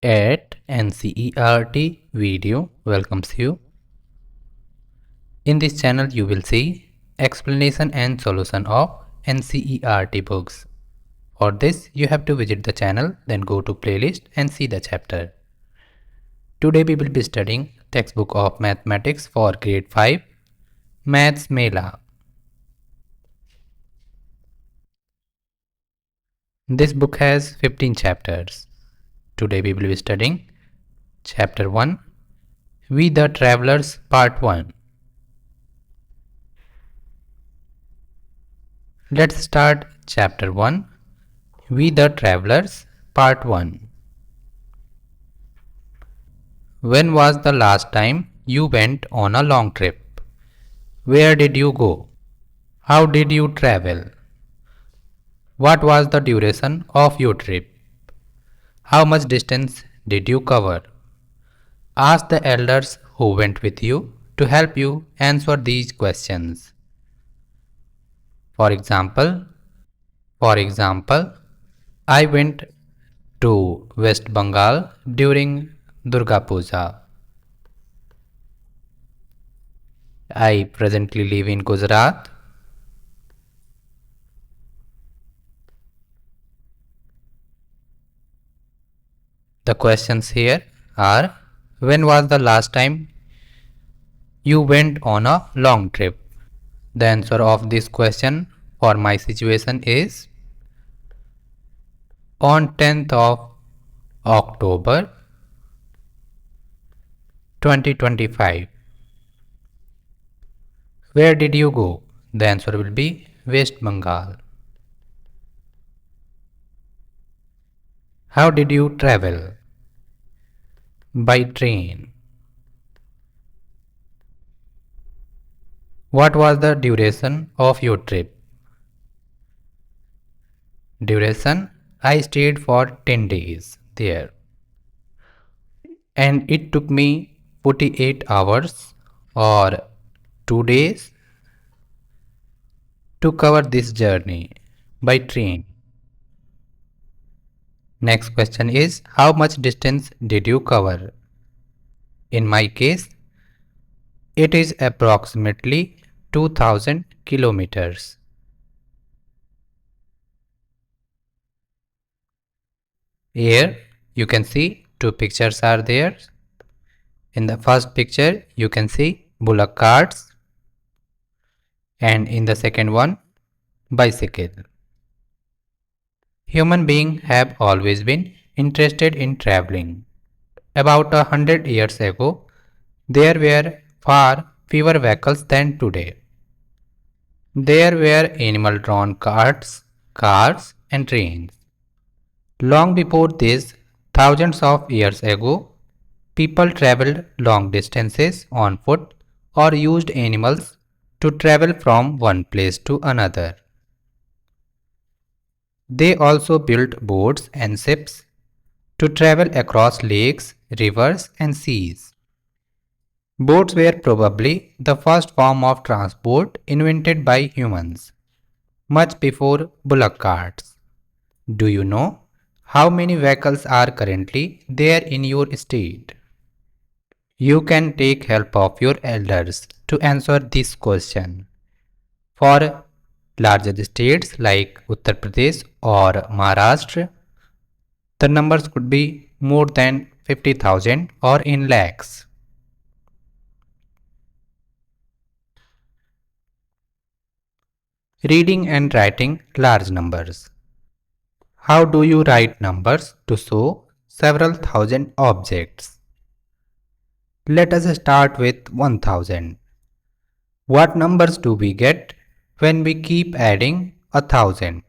At NCERT video welcomes you. In this channel you will see explanation and solution of NCERT books. For this you have to visit the channel, then go to playlist and see the chapter. Today we will be studying textbook of mathematics for grade 5 Maths MELA. This book has 15 chapters. Today we will be studying Chapter 1 We the Travellers Part 1. Let's start Chapter 1 We the Travellers Part 1. When was the last time you went on a long trip? Where did you go? How did you travel? What was the duration of your trip? How much distance did you cover? Ask the elders who went with you to help you answer these questions. For example, I went to West Bengal during Durga Puja. I presently live in Gujarat. The questions here are: when was the last time you went on a long trip? The answer of this question for my situation is on 10th of October 2025. Where did you go? The answer will be West Bengal. How did you travel? By train. What was the duration of your trip? Duration, I stayed for 10 days there. And it took me 48 hours or 2 days to cover this journey by train. Next question is, how much distance did you cover? In my case, it is approximately 2000 kilometers. Here you can see two pictures are there. In the first picture you can see bullock carts, and in the second one bicycle. Human beings have always been interested in traveling. About 100 years ago, there were far fewer vehicles than today. There were animal-drawn carts, cars, and trains. Long before this, thousands of years ago, people traveled long distances on foot or used animals to travel from one place to another. They also built boats and ships to travel across lakes, rivers, and seas. Boats were probably the first form of transport invented by humans, much before bullock carts. Do you know how many vehicles are currently there in your state? You can take help of your elders to answer this question. For larger states like Uttar Pradesh or Maharashtra, the numbers could be more than 50,000 or in lakhs. Reading and writing large numbers. How do you write numbers to show several thousand objects? Let us start with 1000. What numbers do we get when we keep adding 1000?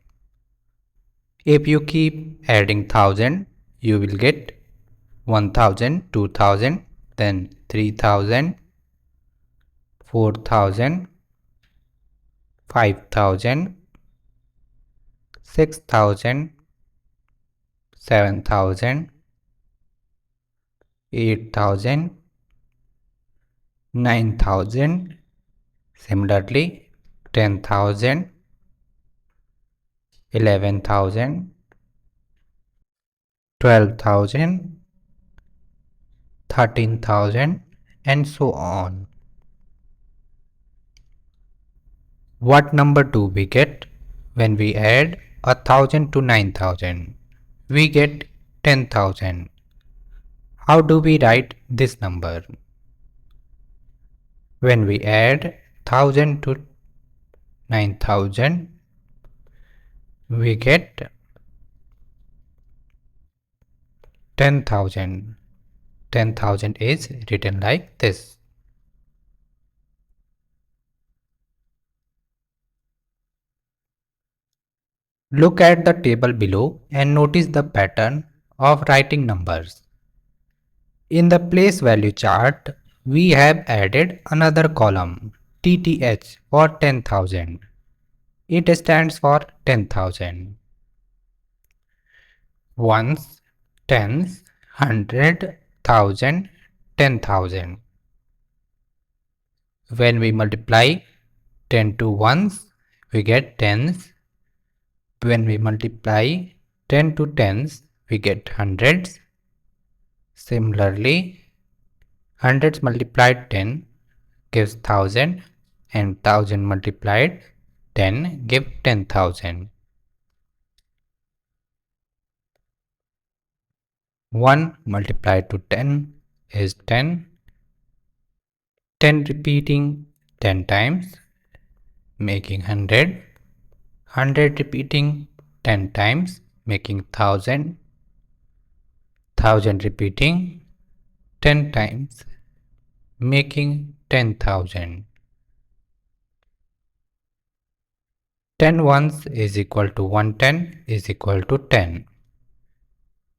If you keep adding 1000, you will get 1000, 2000, then 3000, 4000, 5000, 6000, 7000, 8000, 9000, similarly 10,000, 11,000, 12,000, 13,000 and so on. What number do we get when we add 1,000 to 9,000? We get 10,000. How do we write this number? When we add 1,000 to 9,000, we get 10,000. 10,000 is written like this. Look at the table below and notice the pattern of writing numbers. In the place value chart, we have added another column, TTH, for 10,000. It stands for 10,000. Ones, tens, hundred, thousand, 10,000. When we multiply 10 to ones, we get tens. When we multiply 10 to tens, we get hundreds. Similarly, hundreds multiplied 10 gives 1,000 and 1,000 multiplied 10 give 10,000. 1 multiplied to 10 is 10. 10 repeating 10 times making 100. 100 repeating 10 times making 1,000. 1,000 repeating 10 times making 10,000. 10 ones is equal to 110 is equal to 10.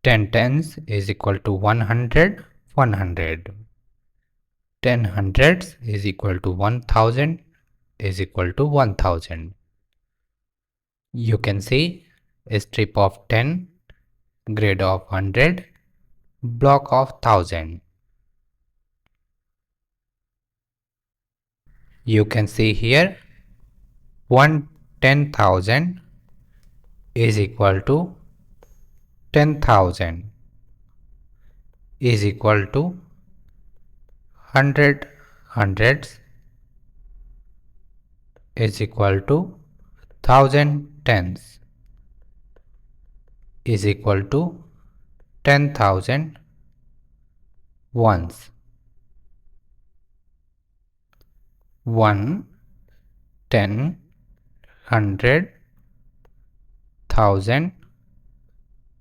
10 tens is equal to 100, 100. 10 hundreds is equal to 1,000 is equal to 1,000. You can see a strip of 10, grid of 100, block of 1,000. You can see here 10,000 is equal to 10,000 is equal to 100 hundreds is equal to 1,000 tens is equal to 10,000 ones. 1, 10, 100, 1,000,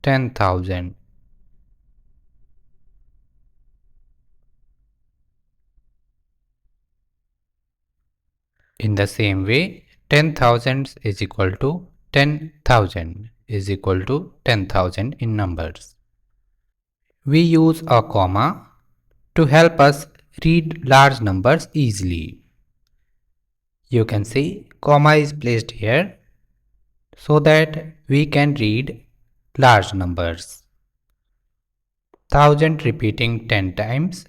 10,000. In the same way, 10,000 is equal to 10,000 is equal to 10,000 in numbers. We use a comma to help us read large numbers easily. You can see comma is placed here so that we can read large numbers. 1,000 repeating 10 times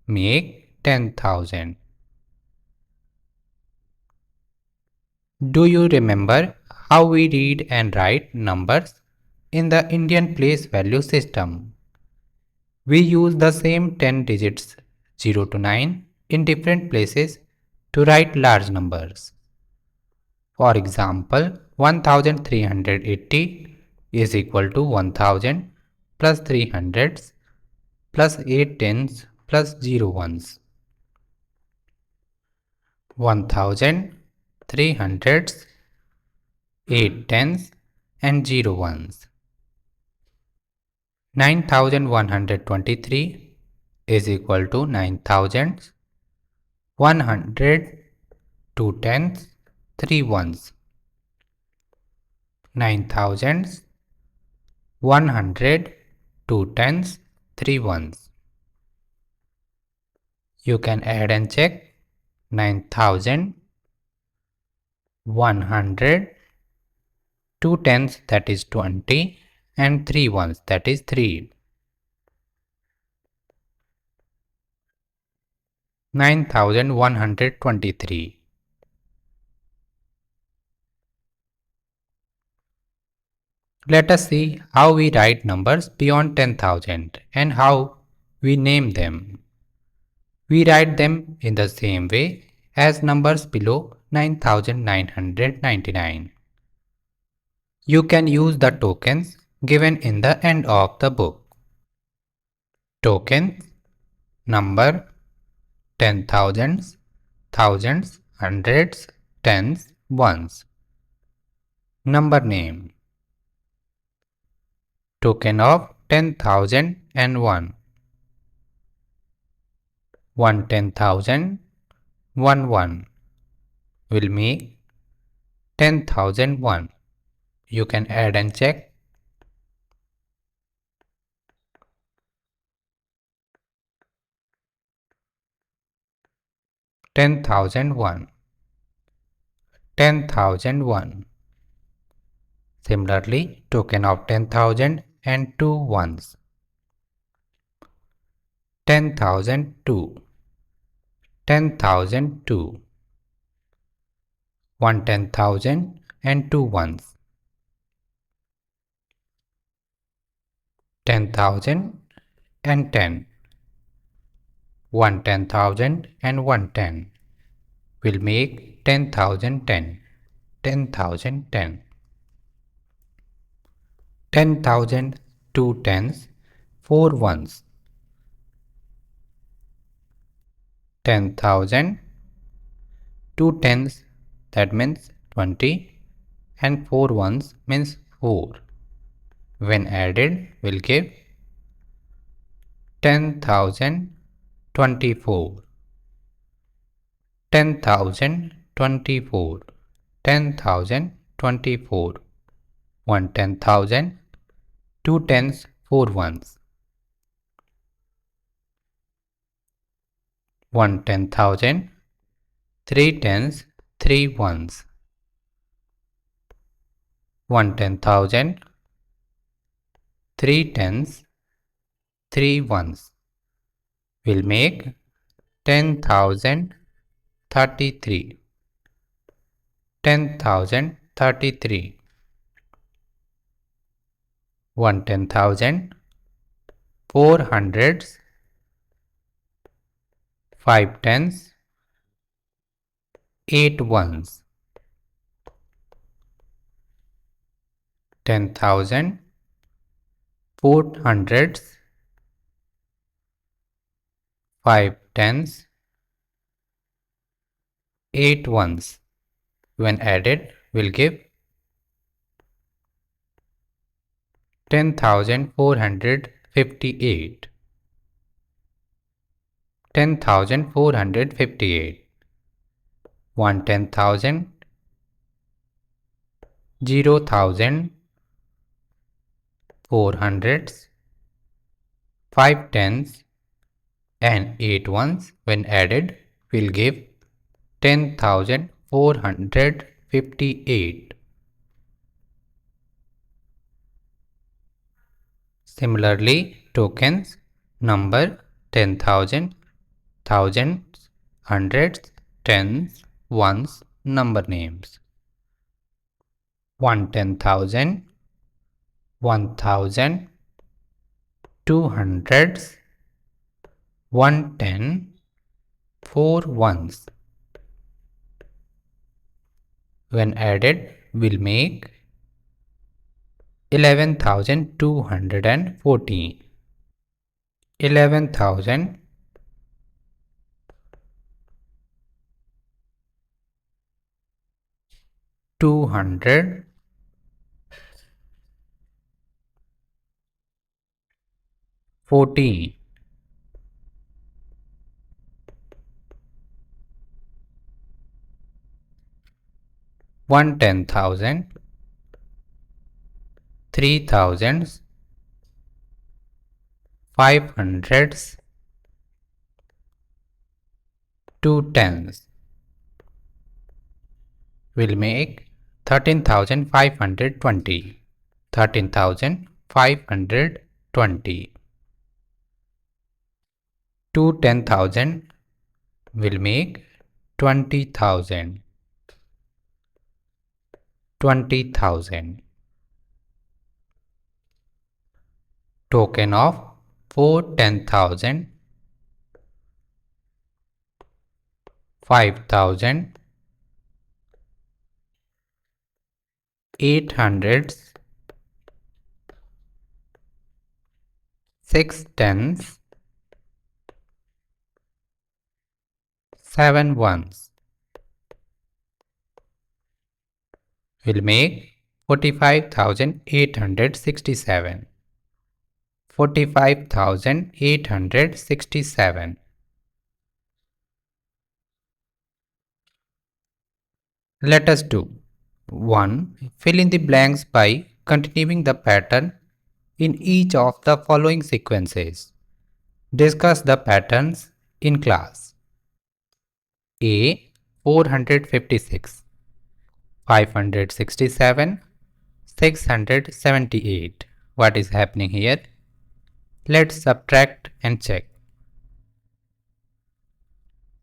make 10,000. Do you remember how we read and write numbers in the Indian place value system? We use the same 10 digits 0 to 9 in different places to write large numbers. For example, 1380 is equal to 1000 plus 3 hundreds plus 8 tens plus 0 ones. 1000, 3 hundreds, 8 tens and 0 ones. 9123 is equal to 9,000, 100, 2 tens, 3 ones. 9,000, 100, 2 tens, 3 ones. You can add and check 9,000, 100, 2 tens that is 20 and 3 ones that is 3. 9,123. Let us see how we write numbers beyond 10,000 and how we name them. We write them in the same way as numbers below 9999. You can use the tokens given in the end of the book. Tokens, number, ten thousands, thousands, hundreds, tens, ones. Number name. Token of 10,001. 1 10,000, 1 will make 10,001. You can add and check. 10,001. 10,001. Similarly, token of 10,000 and 2 ones. 10,002. 10,002. 1 10,000 and 2 ones. 10,000 and 10. 1 10,000 and 110 will make 10,010. 10,010. 10,000, 2 tens, 4 ones. 10,000, 2 tens, that means 20, and 4 ones means 4. When added, will give 10,024. 10,024. 10,024. 1 10,000, 2 tens, 4 ones. 1 10,000, 3 tens, 3 ones. 1 10,000, 3 tens, 3 ones will make 10,033. 10,033. 1 10,000, 4 hundreds, 5 tens, 8 ones. 10,000, 4 hundreds, 5 tens, 8 ones. When added, will give 10,458. 10,458. 1 10,000, 0,000, 4 hundreds, 5 tens, and 8 ones when added will give 10,458. Similarly, tokens, number, 10,000, thousands, hundreds, tens, ones, number names. 1 10,000, 1,000, 2 hundreds, 1 10, 4 ones. When added, will make 11,214. 11,000, 200, 14. 1 10,000, 3 thousands, 5 hundreds, 2 tens will make 13,520. 13,520. 2 10,000 will make 20,000. 20,000. Token of 4 10,000, 5,000, 8 hundreds, 6 tens, 7 ones will make 45,867. 45,867. Let us do 1. Fill in the blanks by continuing the pattern in each of the following sequences. Discuss the patterns in class. A. 456, 567, 678. What is happening here? Let's subtract and check.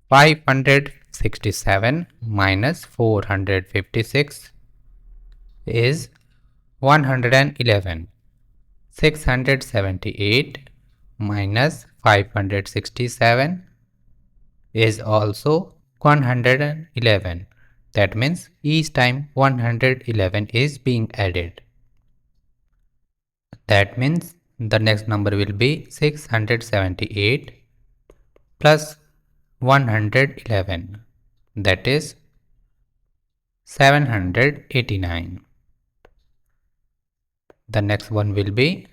567 minus 456 is 111. 678 minus 567 is also 111. That means each time 111 is being added. That means the next number will be 678 plus 111. That is 789. The next one will be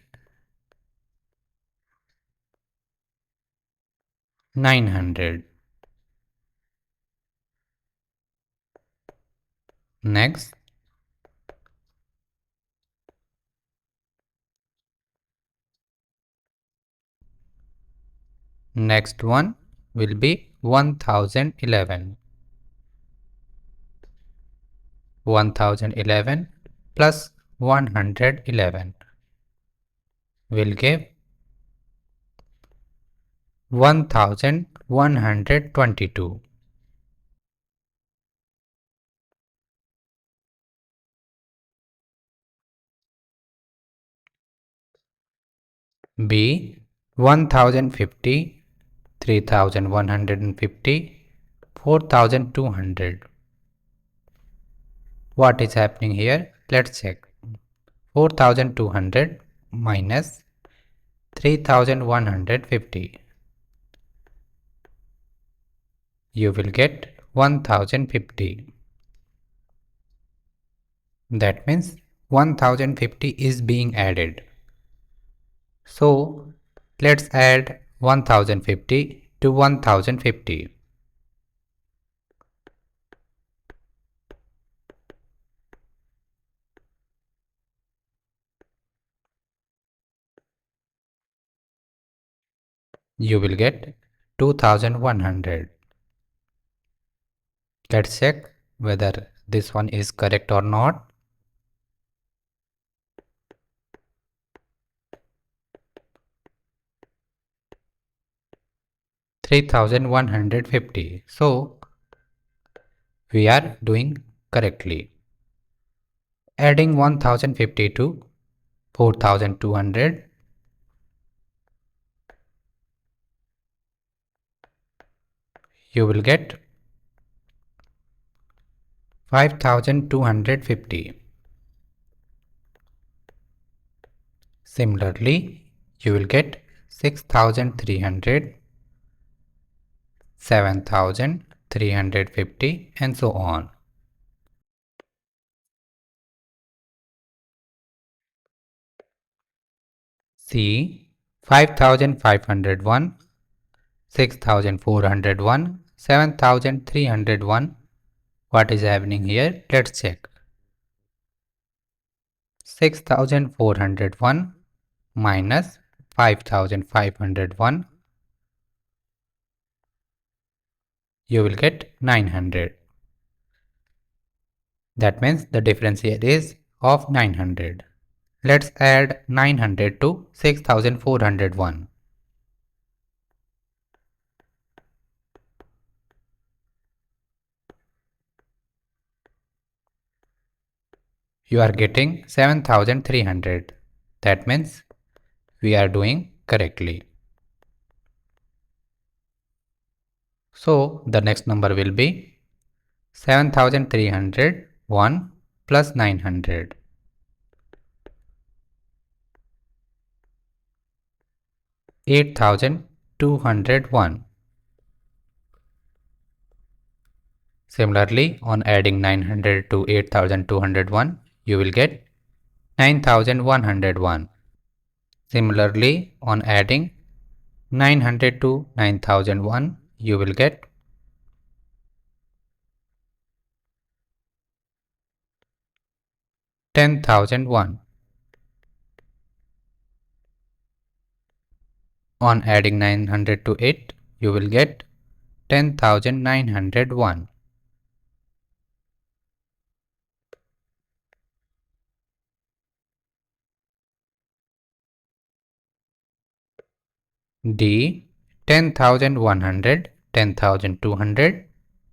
900. Next one will be 1011. 1011 plus 111 will give 1122. B. 1050, 3150, 4200. What is happening here? Let's check. 4200 minus 3150. You will get 1050. That means 1050 is being added. So let's add 1050 to 1050. You will get 2100. Let's check whether this one is correct or not. $3,150. So we are doing correctly. Adding 1050 to 4200, you will get 5250. Similarly, you will get 6300, 7350 and so on. C. 5501, 6401, 7301. What is happening here? Let's check. 6401 minus 5501, you will get 900. That means the difference here is of 900. Let's add 900 to 6401. You are getting 7300. That means we are doing correctly. So the next number will be 7301 plus 900. 8201. Similarly, on adding 900 to 8201, you will get 9101. Similarly, on adding 900 to 9001, you will get 10,001. On adding 900 to it, you will get 10,901. D. 10,100, 10,200,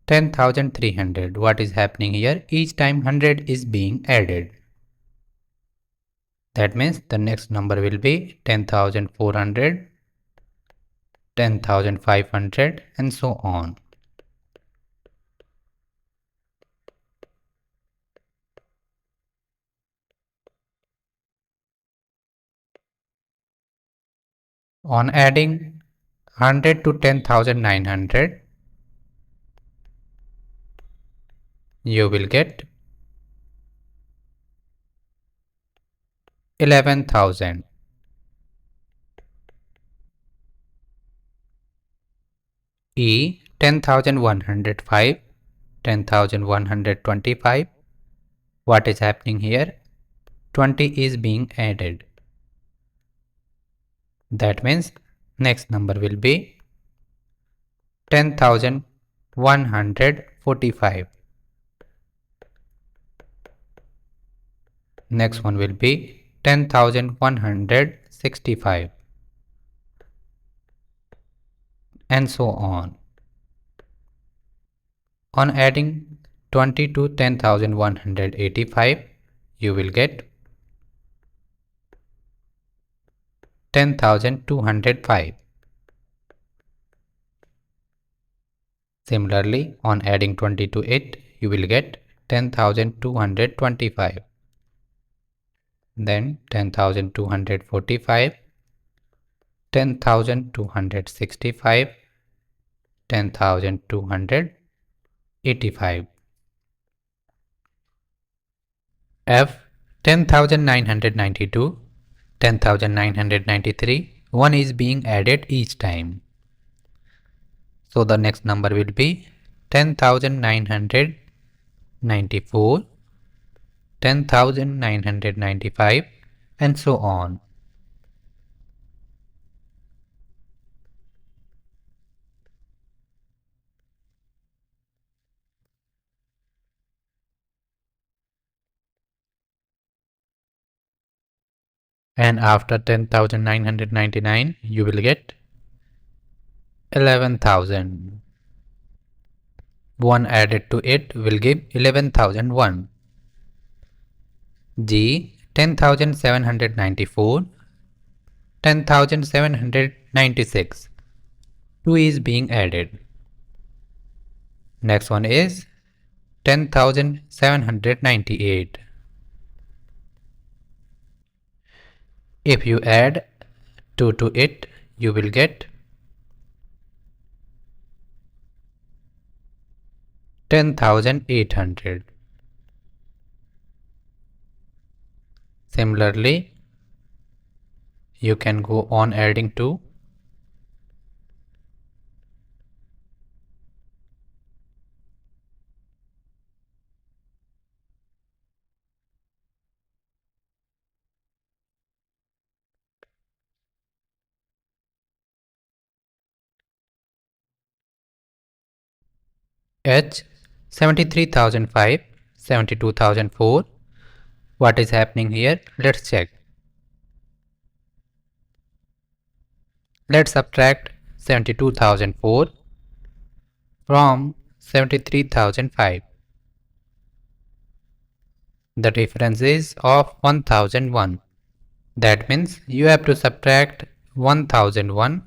10,300. What is happening here? Each time 100 is being added. That means the next number will be 10,400, 10,500 and so on. On adding 100 to 10,900, you will get 11,000. E. 10,105, 10,125. What is happening here? 20 is being added. That means next number will be 10,145. Next one will be 10,165 and so on. On adding 20 to 10,185, you will get 10,205. Similarly, on adding 20 to it, you will get 10,225. Then 10,245, 10,265, 10,285. F. 10,992, 10,993. 1 is being added each time. So the next number will be 10,994, 10,995 and so on. And after 10,999, you will get 11,000. 1 added to it will give 11,001. G. 10,794, 10,796. 2 is being added. Next one is 10,798. If you add 2 to it, you will get 10,800. Similarly, you can go on adding 2. H. 73,005, 72,004. What is happening here? Let's check. Let's subtract 72,004 from 73,005. The difference is of 1001. That means you have to subtract 1001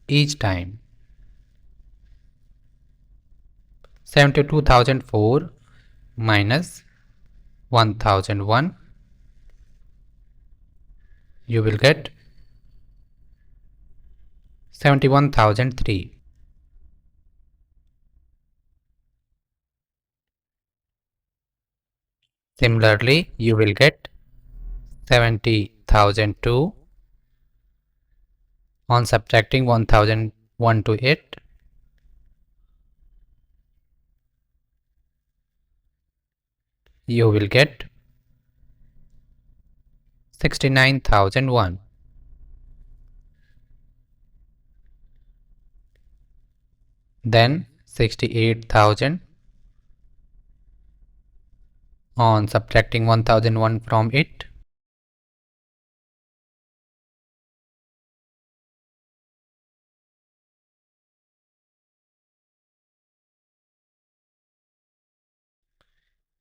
each time. 72,004 minus 1001, you will get 71,003. Similarly, you will get 70,002 on subtracting 1001 to it. You will get 69,001. Then 68,000 on subtracting 1001 from it.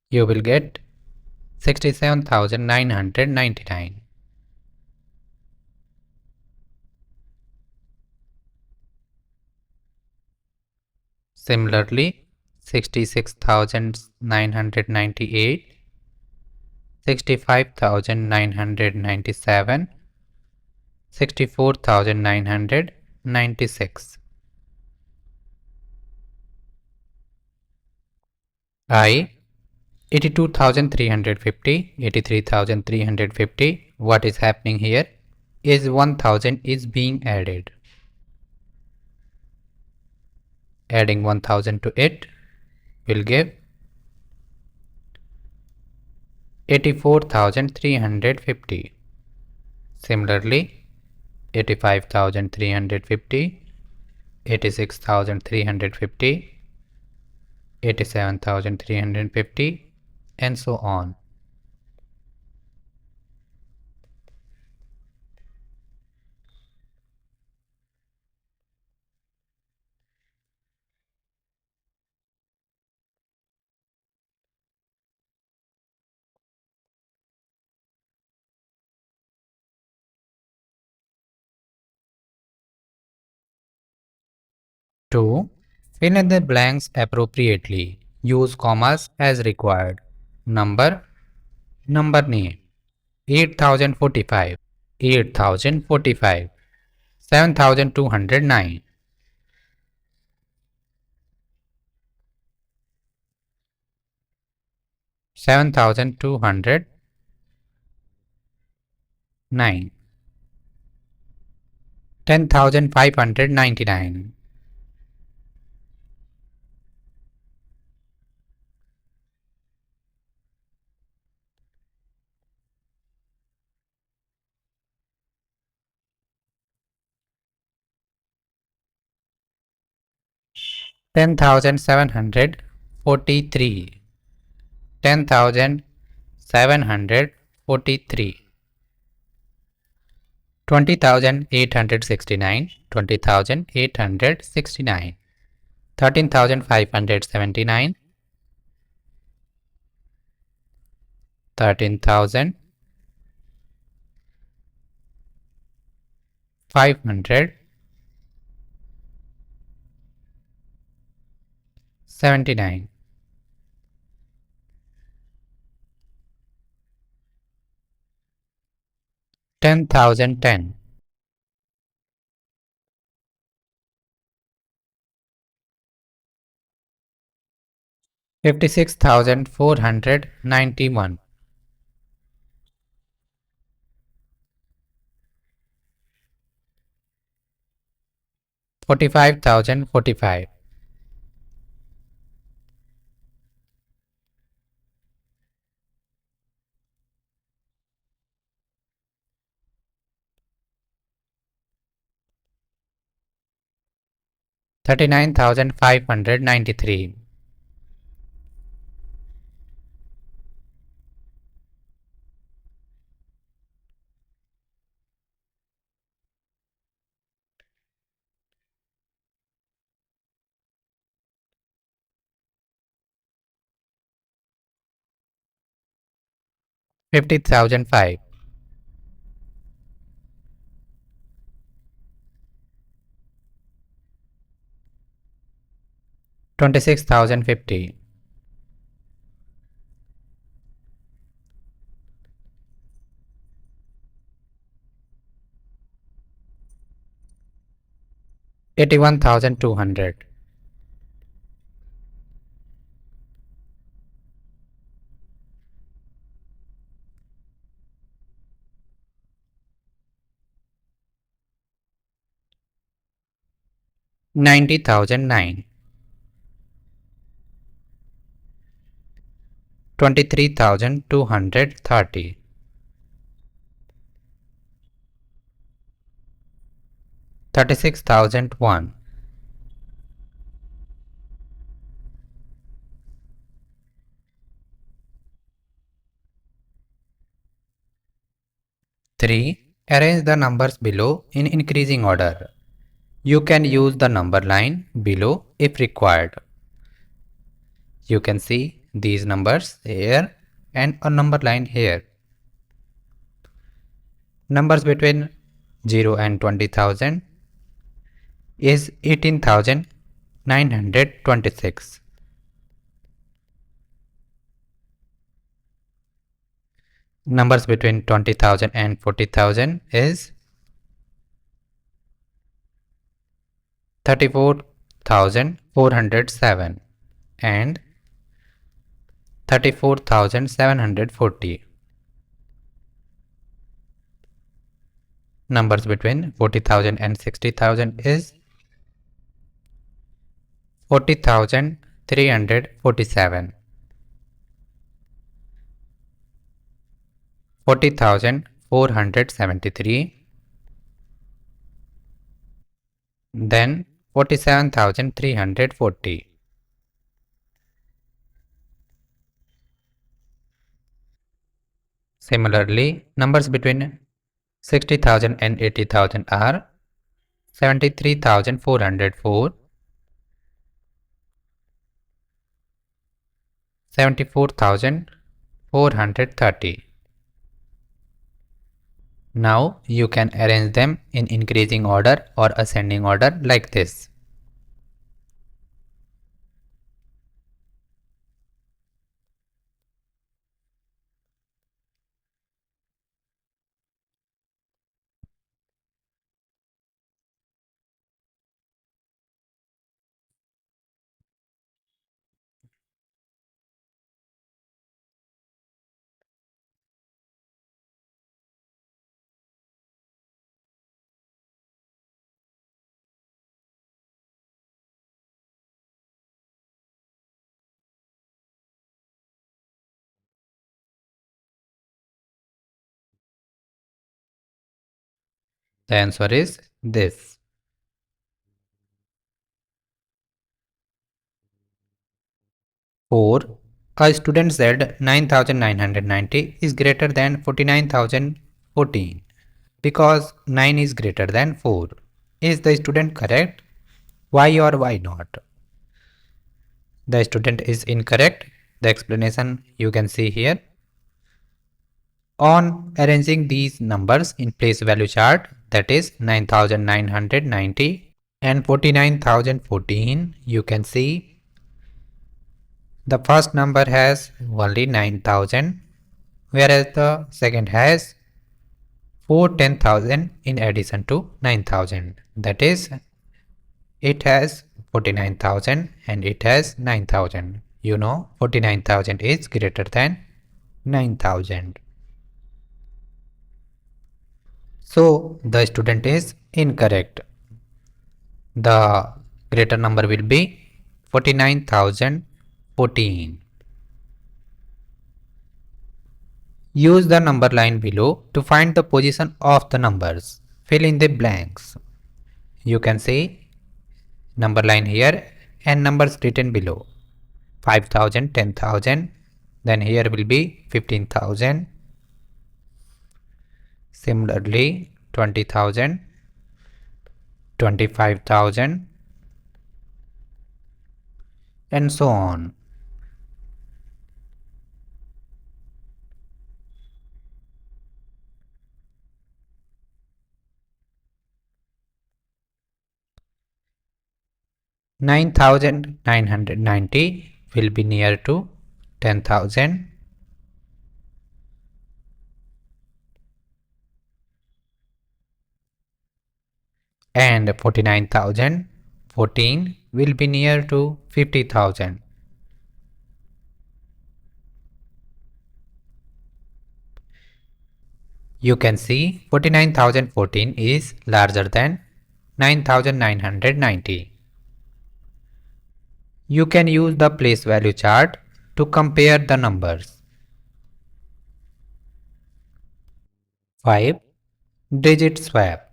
You will get 67,999. Similarly, 66,998, 65,997, 64,996. I 82,350, 83,350. What is happening here is 1000 is being added. Adding 1000 to it will give 84,350. Similarly, 85,350, 86,350, 87,350, and so on. To fill in the blanks appropriately, use commas as required. Number, number name, 8045, 8045, 7209, 7209, 10,599, 10,743, 10,743, 20,869, 20,869, 13,579, 13,579, 10,010, 56,491, 45,045, 39,593, 50,005, 26,050. 81,200. 90,009. 23,230. 36,001. 3. Arrange the numbers below in increasing order. You can use the number line below if required. You can see these numbers here and a number line here. Numbers between 0 and 20,000 is 18,926. Numbers between 20,000 and 40,000 is 34,407 and 34,740. Numbers between 40,000 and 60,000 is 40,347, 40,473, then 47,340. Similarly, numbers between 60,000 and 80,000 are 73,404, 74,430. Now you can arrange them in increasing order or ascending order like this. The answer is this. 4. A student said 9,990 is greater than 49,014 because 9 is greater than 4. Is the student correct? Why or why not? The student is incorrect. The explanation you can see here. On arranging these numbers in place value chart, that is 9,990 and 49,014, you can see the first number has only 9,000, whereas the second has 10,000 in addition to 9,000. That is, it has 49,000 and it has 9,000. You know, 49,000 is greater than 9,000. So the student is incorrect. The greater number will be 49,014. Use the number line below to find the position of the numbers. Fill in the blanks. You can see number line here and numbers written below. 5,000, 10,000. Then here will be 15,000. Similarly, 20,000, 25,000 and so on. 9,990 will be near to 10,000, and 49,014 will be near to 50,000. You can see 49,014 is larger than 9,990. You can use the place value chart to compare the numbers. 5. Digit swap.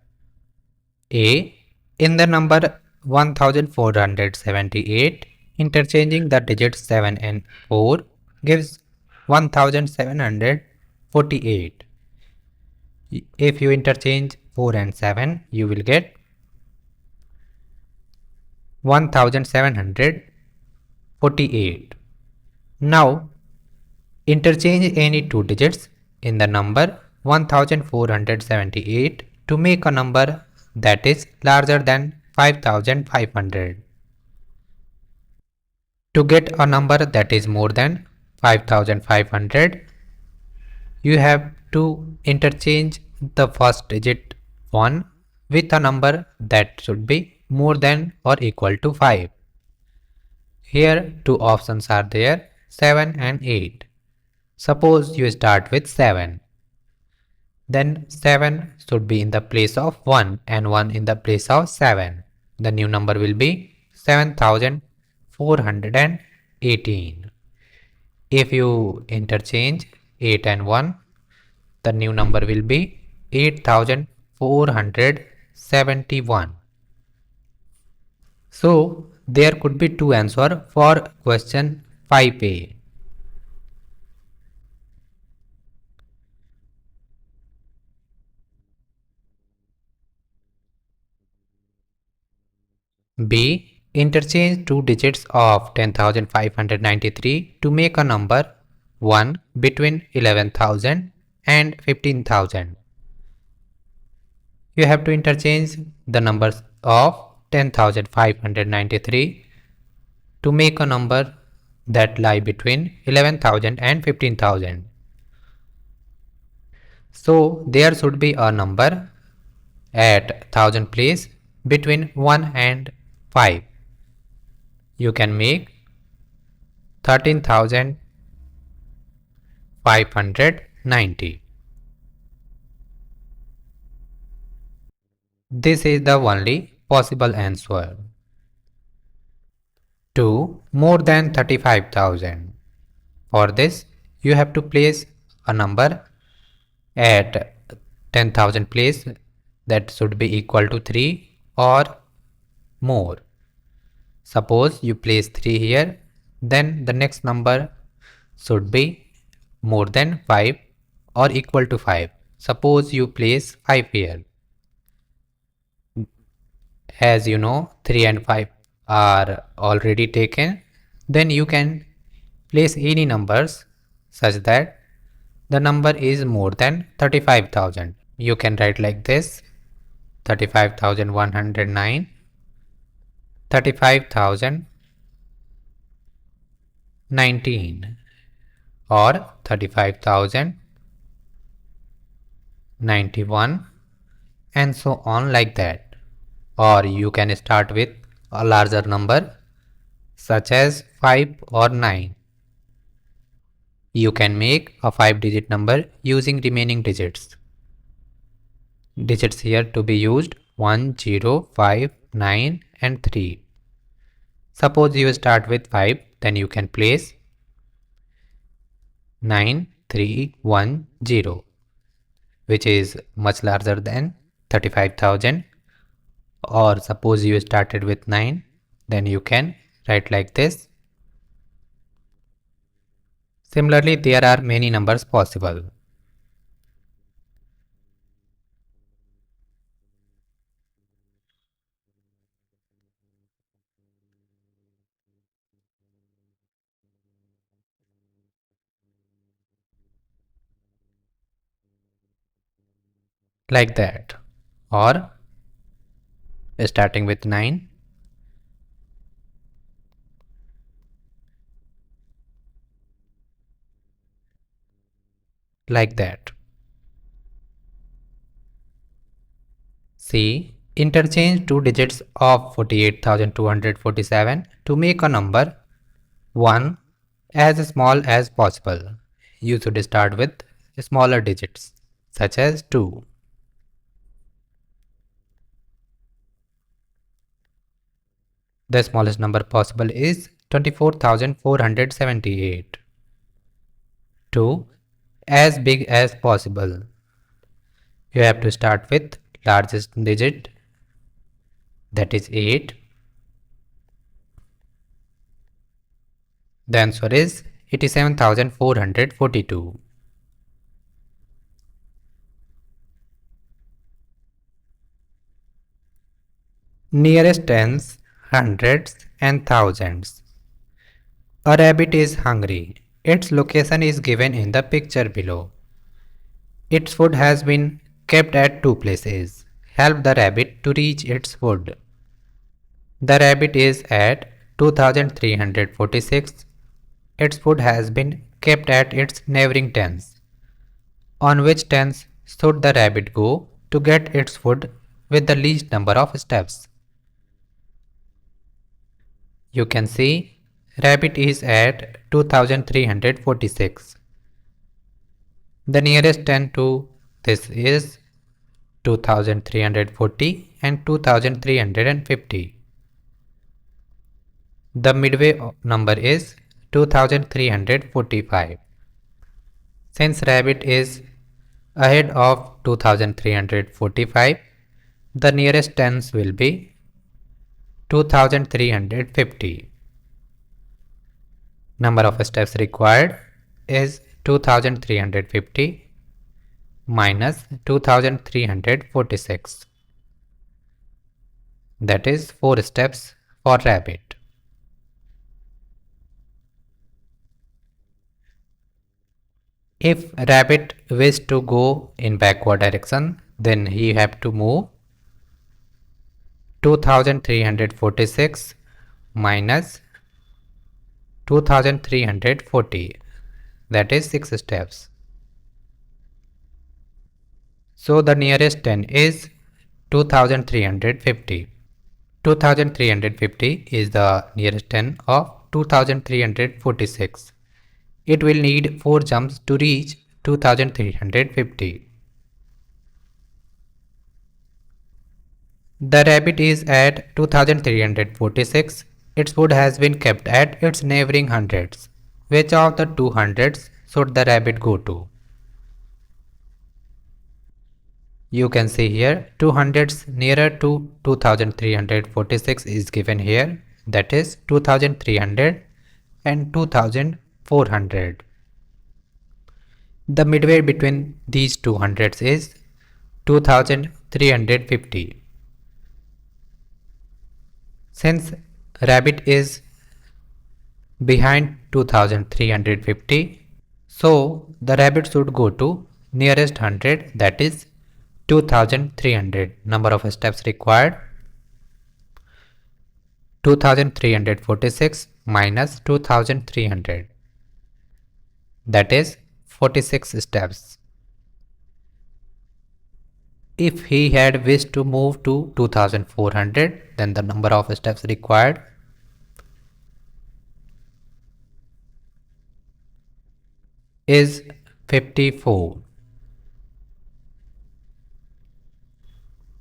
A. In the number 1478, interchanging the digits 7 and 4 gives 1748. If you interchange 4 and 7, you will get 1748. Now, interchange any two digits in the number 1478 to make a number that is larger than 5500. To get a number that is more than 5500, you have to interchange the first digit 1 with a number that should be more than or equal to 5. Here two options are there, 7 and 8. Suppose you start with 7. Then 7 should be in the place of 1 and 1 in the place of 7. The new number will be 7418. If you interchange 8 and 1, the new number will be 8471. So there could be two answers for question 5a. B. Interchange two digits of 10,593 to make a number 1 between 11,000 and 15,000. You have to interchange the numbers of 10,593 to make a number that lie between 11,000 and 15,000. So there should be a number at 1000 place between 1 and 5. You can make 13,590. This is the only possible answer. 2. More than 35,000. For this, you have to place a number at 10,000 place that should be equal to 3 or more. Suppose you place 3 here, then the next number should be more than 5 or equal to 5. Suppose you place 5 here. As you know, 3 and 5 are already taken. Then you can place any numbers such that the number is more than 35,000. You can write like this: 35,109, 35,019, or 35,091, and so on like that. Or you can start with a larger number such as 5 or 9. You can make a 5-digit number using remaining digits. Digits here to be used 1, 0, 5, 9 and 3. Suppose you start with 5, then you can place 9310, which is much larger than 35,000. Or suppose you started with 9, then you can write like this. Similarly, there are many numbers possible. Like that. Or starting with 9, like that. C. Interchange two digits of 48,247 to make a number 1 as small as possible. You should start with smaller digits such as 2. The smallest number possible is 24,478. 2 as big as possible. You have to start with largest digit, that is 8. The answer is 87,442. Nearest tens, hundreds and thousands. A rabbit is hungry. Its location is given in the picture below. Its food has been kept at two places. Help the rabbit to reach its food. The rabbit is at 2346. Its food has been kept at its neighboring tens. On which tens should the rabbit go to get its food with the least number of steps? You can see rabbit is at 2346. The nearest 10 to this is 2340 and 2350. The midway number is 2345. Since rabbit is ahead of 2345, the nearest tens will be 2350. Number of steps required is 2350 minus 2346. That is 4 steps for rabbit. If rabbit wish to go in backward direction, then he have to move 2346 minus 2340, that is 6 steps. So the nearest 10 is 2350. 2350 is the nearest 10 of 2346. It will need 4 jumps to reach 2350. The rabbit is at 2346. Its food has been kept at its neighboring hundreds. Which of the two hundreds should the rabbit go to? You can see here 2 hundreds nearer to 2346 is given here, that is 2300 and 2400. The midway between these two hundreds is 2350. Since rabbit is behind 2350, so the rabbit should go to nearest 100, that is 2300. Number of steps required 2346 minus 2300, that is 46 steps. If he had wished to move to 2400, then the number of steps required is 54.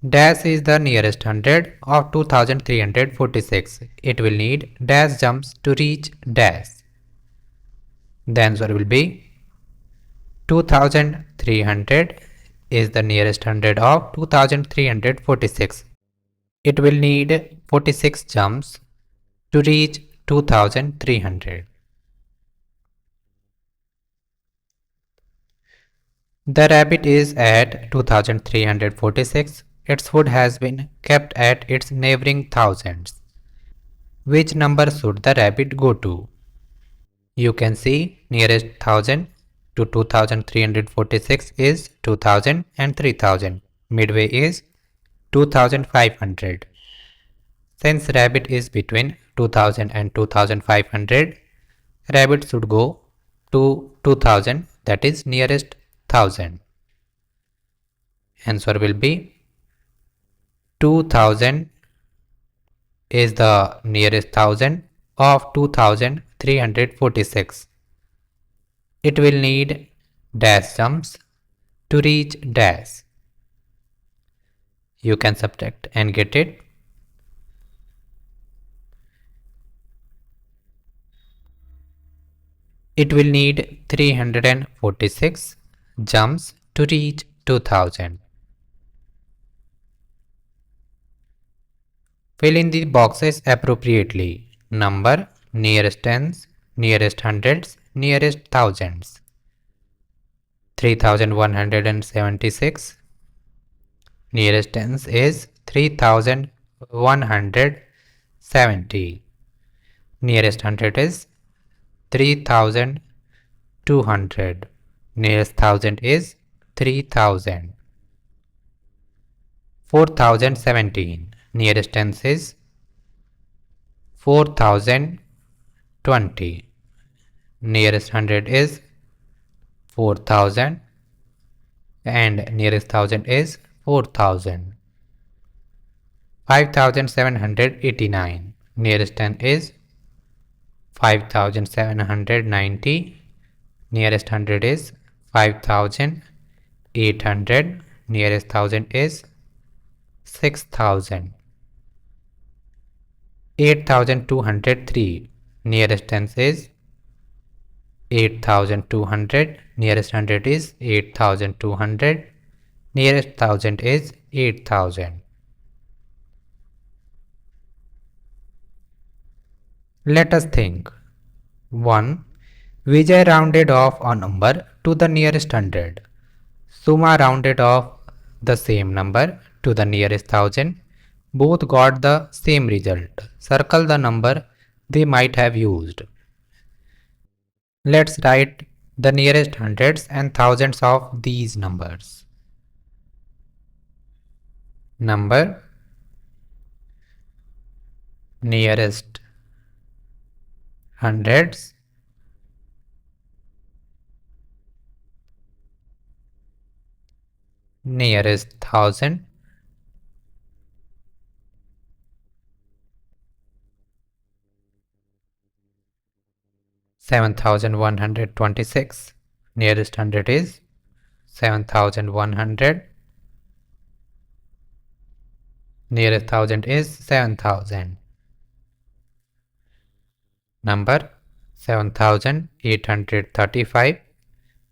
Dash is the nearest 100 of 2346. It will need dash jumps to reach dash. The answer will be 2300 is the nearest 100 of 2346. It will need 46 jumps to reach 2300. The rabbit is at 2346. Its food has been kept at its neighboring thousands. Which number should the rabbit go to? You can see nearest 1000 to 2346 is 2000 and 3000. Midway is 2500. Since rabbit is between 2000 and 2500, rabbit should go to 2000, that is nearest 1000. Answer will be 2000 is the nearest thousand of 2346. It will need dash jumps to reach dash. You can subtract and get it. It will need 346 jumps to reach 2000. Fill in the boxes appropriately. Number, nearest tens, nearest hundreds, nearest thousands. 3176. Nearest tens is 3170. Nearest hundred is 3200. Nearest thousand is 3000. 4017. Nearest tens is 4020. Nearest hundred is 4000 and nearest thousand is 4000. 5789. Nearest ten is 5790. Nearest hundred is 5800. Nearest thousand is 6000. 8203. Nearest tens is 8200. Nearest hundred is 8200. Nearest thousand is 8000. Let us think. 1. Vijay rounded off a number to the nearest hundred. Suma rounded off the same number to the nearest thousand. Both got the same result. Circle the number they might have used. Let's write the nearest hundreds and thousands of these numbers. Number, nearest hundreds, nearest thousand, (7,126). Nearest hundred is 7,100. Nearest thousand is 7,000. Number 7,835.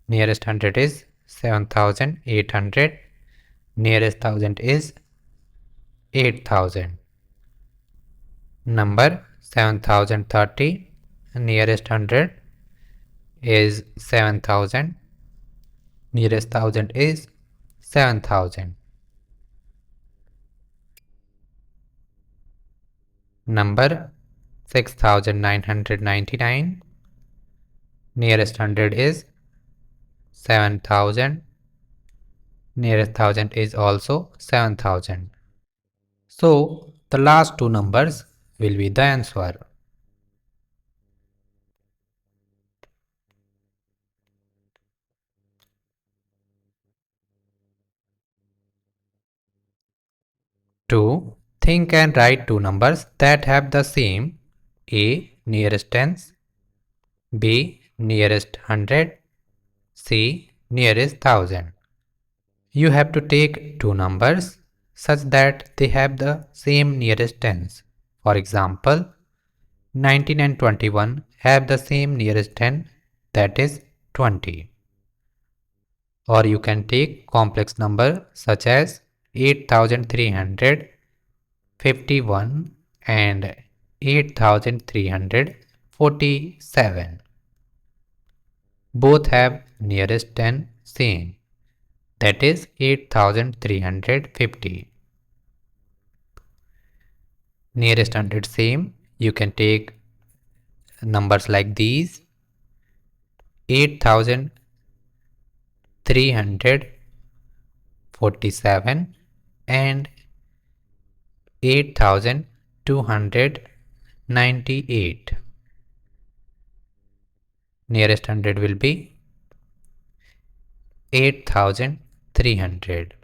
Nearest hundred is 7,800. Nearest thousand is 8,000. Number 7,030. Nearest hundred is 7,000. Nearest thousand is 7,000. Number 6,999. Nearest hundred is 7,000. Nearest thousand is also 7,000. So the last two numbers will be the answer. Two. Think and write two numbers that have the same A. Nearest tens, B. Nearest hundred, C. Nearest thousand. You have to take two numbers such that they have the same nearest tens. For example, 19 and 21 have the same nearest 10, that is 20. Or you can take complex number such as 8,351 and 8,347. Both have nearest 10 same, that is 8,350. Nearest hundred same, you can take numbers like these: 8,347 and 8,298. Nearest hundred will be 8,300.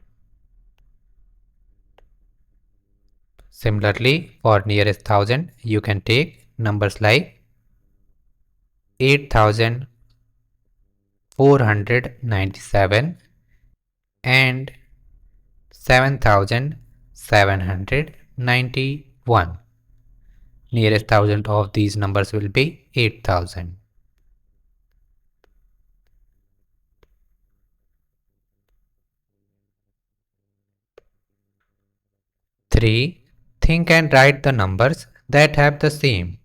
Similarly, for nearest thousand, you can take numbers like 8,497 and 7,791. Nearest thousand of these numbers will be 8,000. 3. Think and write the numbers that have the same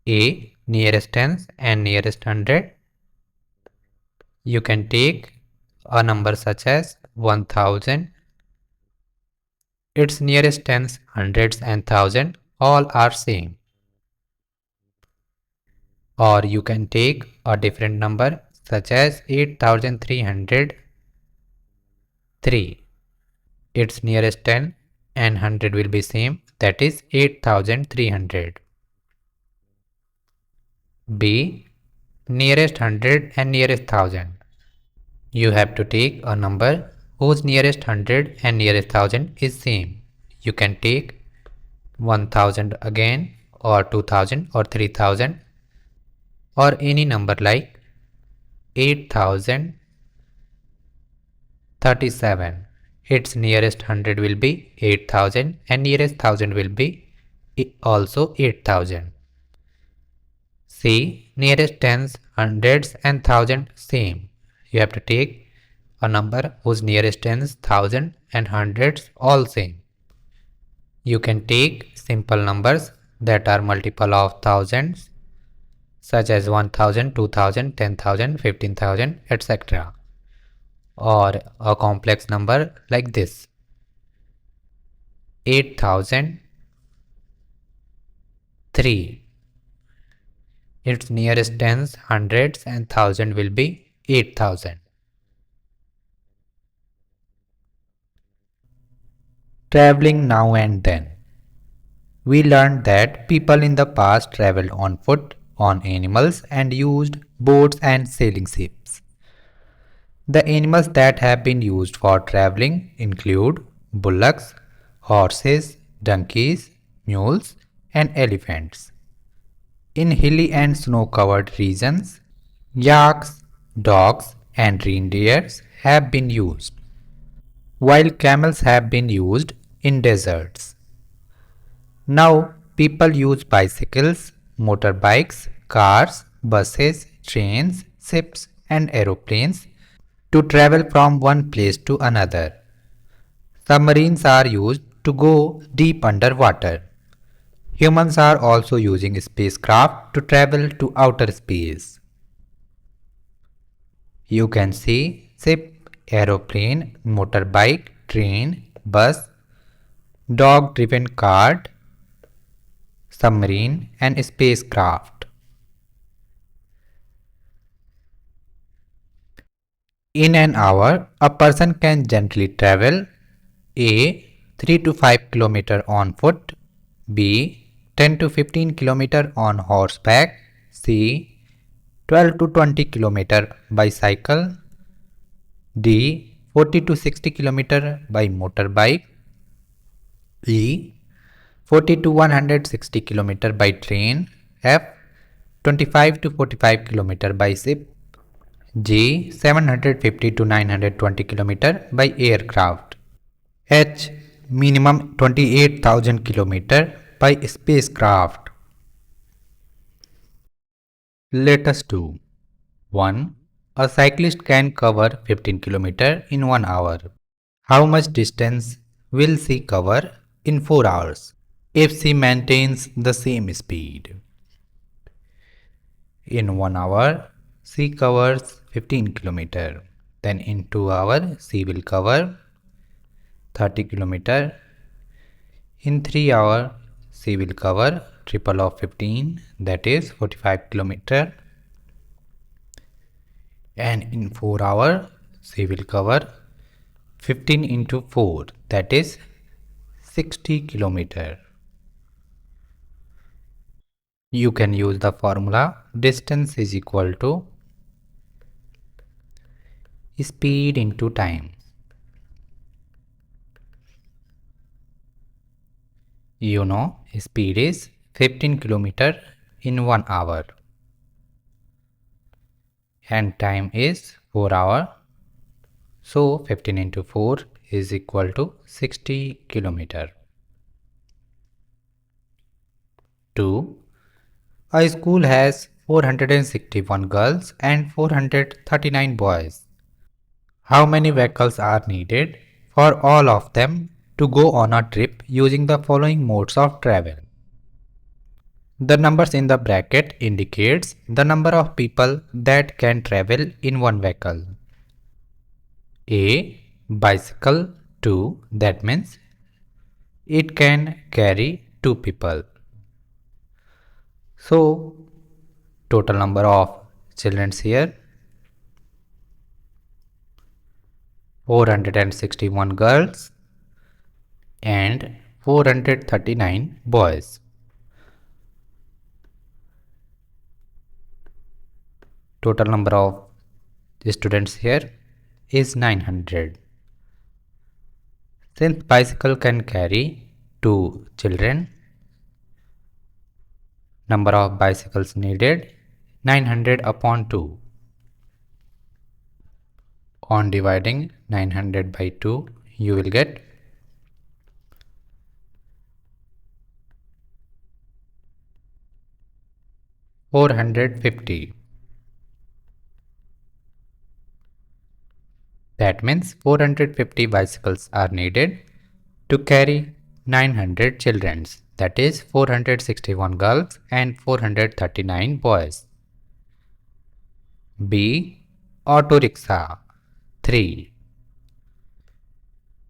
A. Nearest tens and nearest hundred. You can take a number such as 1000. Its nearest tens, hundreds and thousand all are same. Or you can take a different number such as 8,303. Its nearest 10 and 100 will be same, that is 8,300. B. Nearest 100 and nearest 1000. You have to take a number whose nearest 100 and nearest 1000 is same. You can take 1000 again, or 2000 or 3000, or any number like 8,037. Its nearest 100 will be 8,000 and nearest 1000 will be also 8,000. C. Nearest tens, hundreds and thousand same. You have to take a number whose nearest tens, thousand and hundreds all same. You can take simple numbers that are multiple of thousands such as 1000, 2000, 10,000, 15,000, etc. Or a complex number like this: 8,003. Its nearest tens, hundreds and thousand will be 8,000. Traveling now and then. We learned that people in the past traveled on foot, on animals, and used boats and sailing ships. The animals that have been used for traveling include bullocks, horses, donkeys, mules, and elephants. In hilly and snow-covered regions, yaks, dogs, and reindeers have been used, while camels have been used in deserts. Now, people use bicycles, motorbikes, cars, buses, trains, ships, and aeroplanes to travel from one place to another. Submarines are used to go deep underwater. Humans are also using spacecraft to travel to outer space. You can see ship, aeroplane, motorbike, train, bus, dog-driven cart, submarine, and spacecraft. In an hour, a person can generally travel A. 3 to 5 km on foot, B. 10 to 15 km on horseback, C. 12 to 20 km by cycle, D. 40 to 60 km by motorbike, E. 40 to 160 km by train, F. 25 to 45 km by ship, G. 750 to 920 km by aircraft, H. Minimum 28,000 km by spacecraft. Let us do 1. A cyclist can cover 15 km in 1 hour. How much distance will she cover in 4 hours if she maintains the same speed? In 1 hour, she covers 15 km. Then in 2 hours, she will cover 30 km. In 3 hours, she will cover triple of 15, that is 45 km. And in 4 hours, she will cover 15 into 4, that is 60 km. You can use the formula distance is equal to Speed into time. You know, speed is 15 km in 1 hour and time is 4 hours. So 15 into 4 is equal to 60 km. 2. A school has 461 girls and 439 boys. How many vehicles are needed for all of them to go on a trip using the following modes of travel? The numbers in the bracket indicates the number of people that can travel in one vehicle. A. Bicycle. 2. That means it can carry 2 people. So, total number of children here 461 girls and 439 boys. Total number of students here is 900. Since bicycle can carry 2 children, number of bicycles needed 900 upon 2. On dividing 900 by 2, you will get 450. That means 450 bicycles are needed to carry 900 children, that is 461 girls and 439 boys. B. Auto rickshaw. 3.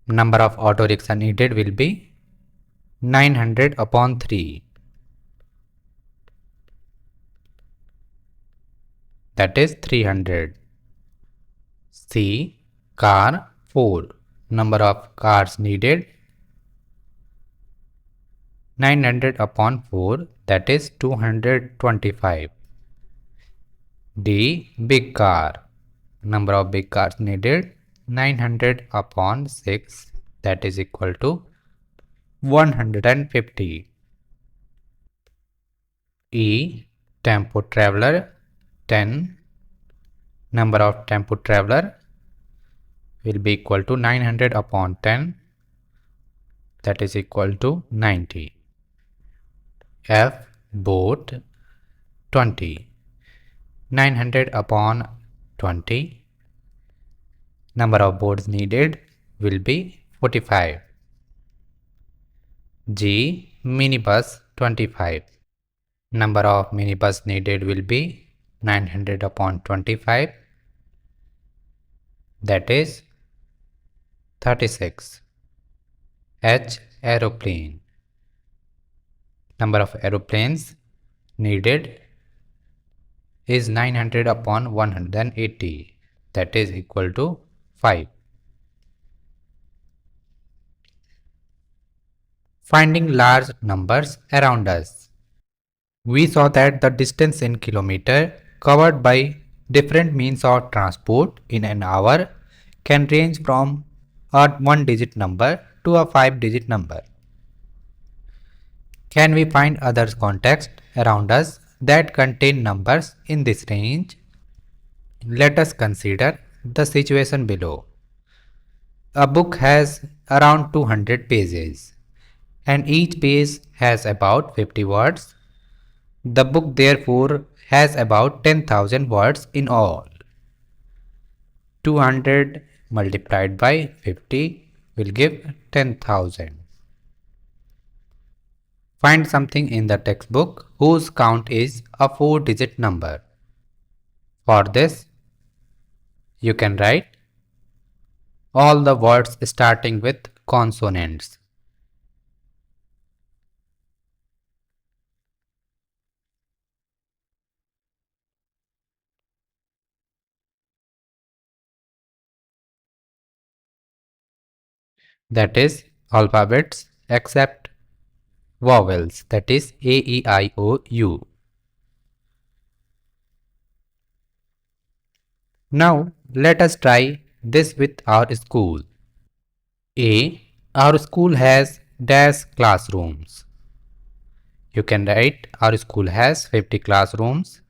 Number of auto rickshaw needed will be 900 upon 3. That is 300. C. Car. 4. Number of cars needed 900 upon 4, that is 225. D. Big car. Number of big cars needed 900 upon 6, that is equal to 150. E. Tempo traveler. 10. Number of tempo traveler will be equal to 900 upon 10, that is equal to 90. F. Boat. 20. 900 upon 20. Number of boats needed will be 45. G. Minibus. 25. Number of minibus needed will be 900 upon 25, that is 36. H. Aeroplane. Number of aeroplanes needed is 900 upon 180, that is equal to 5. Finding large numbers around us. We saw that the distance in kilometer covered by different means of transport in an hour can range from a 1-digit number to a 5-digit number. Can we find other contexts around us that contain numbers in this range? Let us consider the situation below. A book has around 200 pages and each page has about 50 words. The book therefore has about 10,000 words in all. 200 multiplied by 50 will give 10,000. Find something in the textbook whose count is a 4-digit number. For this, you can write all the words starting with consonants. That is alphabets except vowels, that is A, E, I, O, U. Now Let us try this with our school. A. Our school has dash classrooms. You can write our school has 50 classrooms.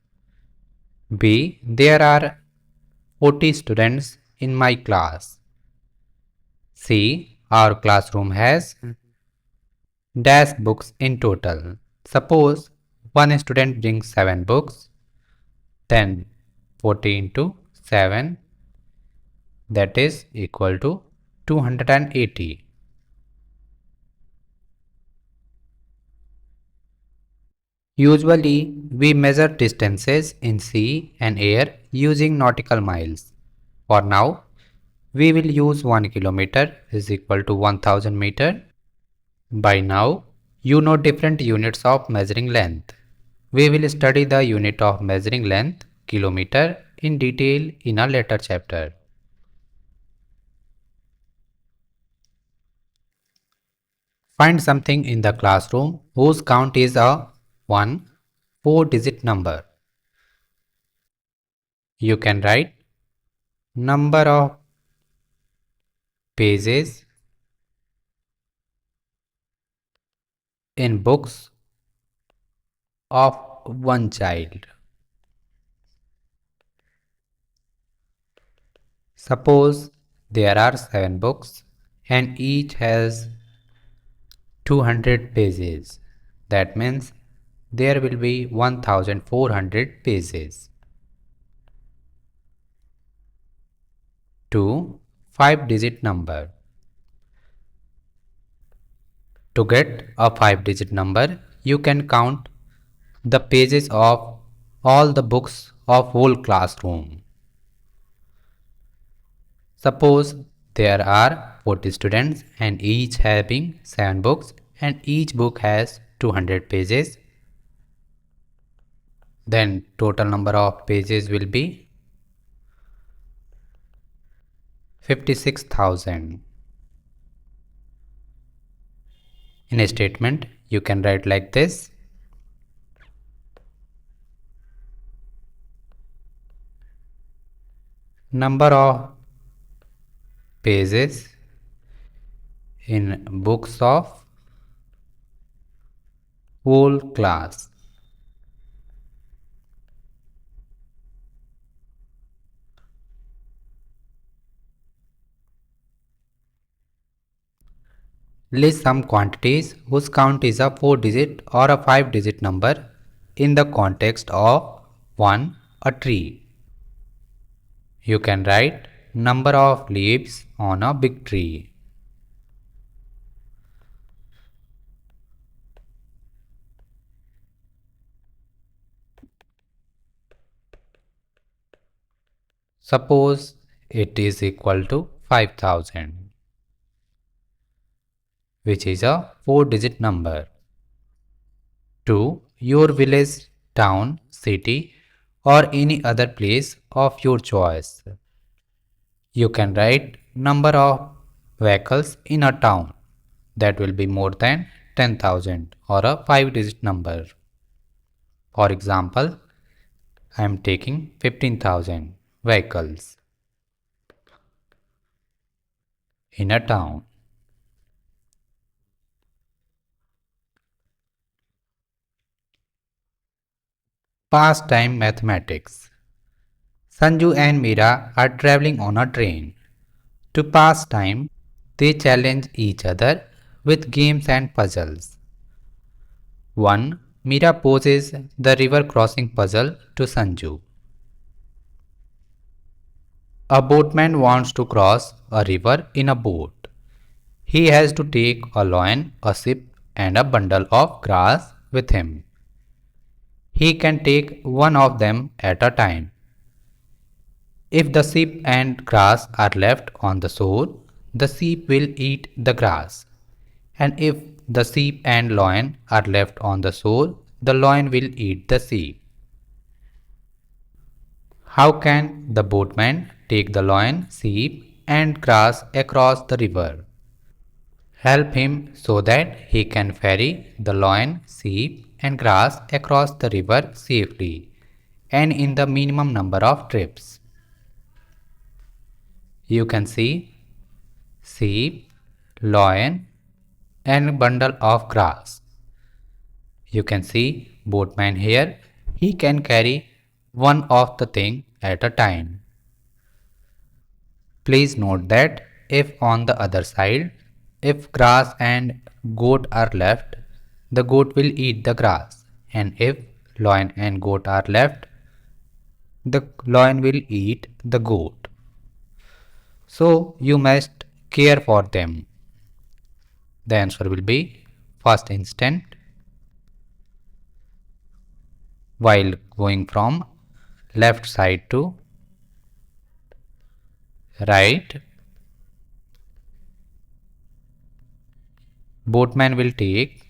B. There are 40 students in my class. C. Our classroom has dash books in total. Suppose one student brings 7 books, then 40 into 7, that is equal to 280. Usually, we measure distances in sea and air using nautical miles. For now, we will use 1 kilometer is equal to 1000 meter. By now, you know different units of measuring length. We will study the unit of measuring length, kilometer, in detail in a later chapter. Find something in the classroom whose count is a 1 4-digit number. You can write number of pages in books of one child. Suppose there are 7 books and each has 200 pages. That means there will be 1400 pages. 2. 5-digit number. To get a 5-digit number, you can count the pages of all the books of whole classroom. Suppose there are 40 students and each having 7 books and each book has 200 pages. Then total number of pages will be 56,000. In a statement, you can write like this. Number of pages in books of whole class. List some quantities whose count is a 4-digit or a 5-digit number in the context of 1. A tree. You can write number of leaves on a big tree. Suppose it is equal to 5000, which is a 4-digit number. 2. Your village, town, city or any other place of your choice. You can write number of vehicles in a town. That will be more than 10,000 or a 5-digit number. For example, I am taking 15,000 vehicles in a town. Pastime mathematics. Sanju and Meera are traveling on a train. To pass time, they challenge each other with games and puzzles. 1. Meera poses the river crossing puzzle to Sanju. A boatman wants to cross a river in a boat. He has to take a loin, a ship, and a bundle of grass with him. He can take one of them at a time. If the sheep and grass are left on the shore, the sheep will eat the grass. And if the sheep and loin are left on the shore, the loin will eat the sheep. How can the boatman take the loin, sheep, and grass across the river? Help him so that he can ferry the loin, sheep, and grass across the river safely and in the minimum number of trips. You can see sheep, lion, and bundle of grass. You can see boatman here. He can carry one of the thing at a time. Please note that if on the other side, if grass and goat are left, the goat will eat the grass, and if lion and goat are left, the lion will eat the goat. So you must care for them. The answer will be first instant. While going from left side to right, boatman will take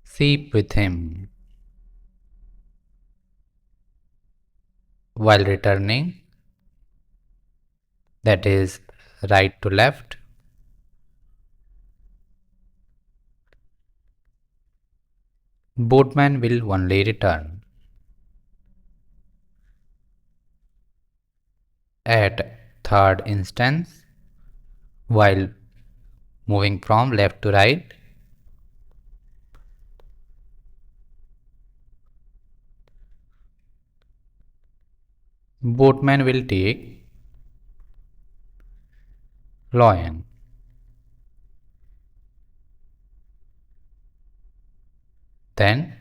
sheep with him. While returning, that is right to left, boatman will only return. At third instance, while moving from left to right, boatman will take lion. Then,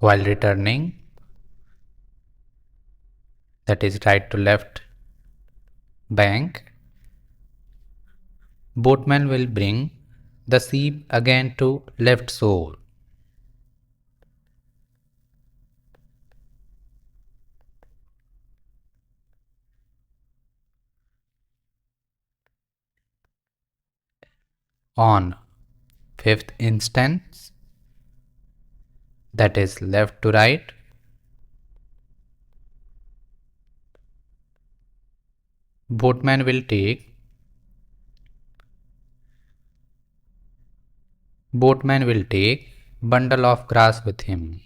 while returning, that is right to left bank, boatman will bring the sheep again to left shore. On fifth instance, that is left to right, boatman will take bundle of grass with him,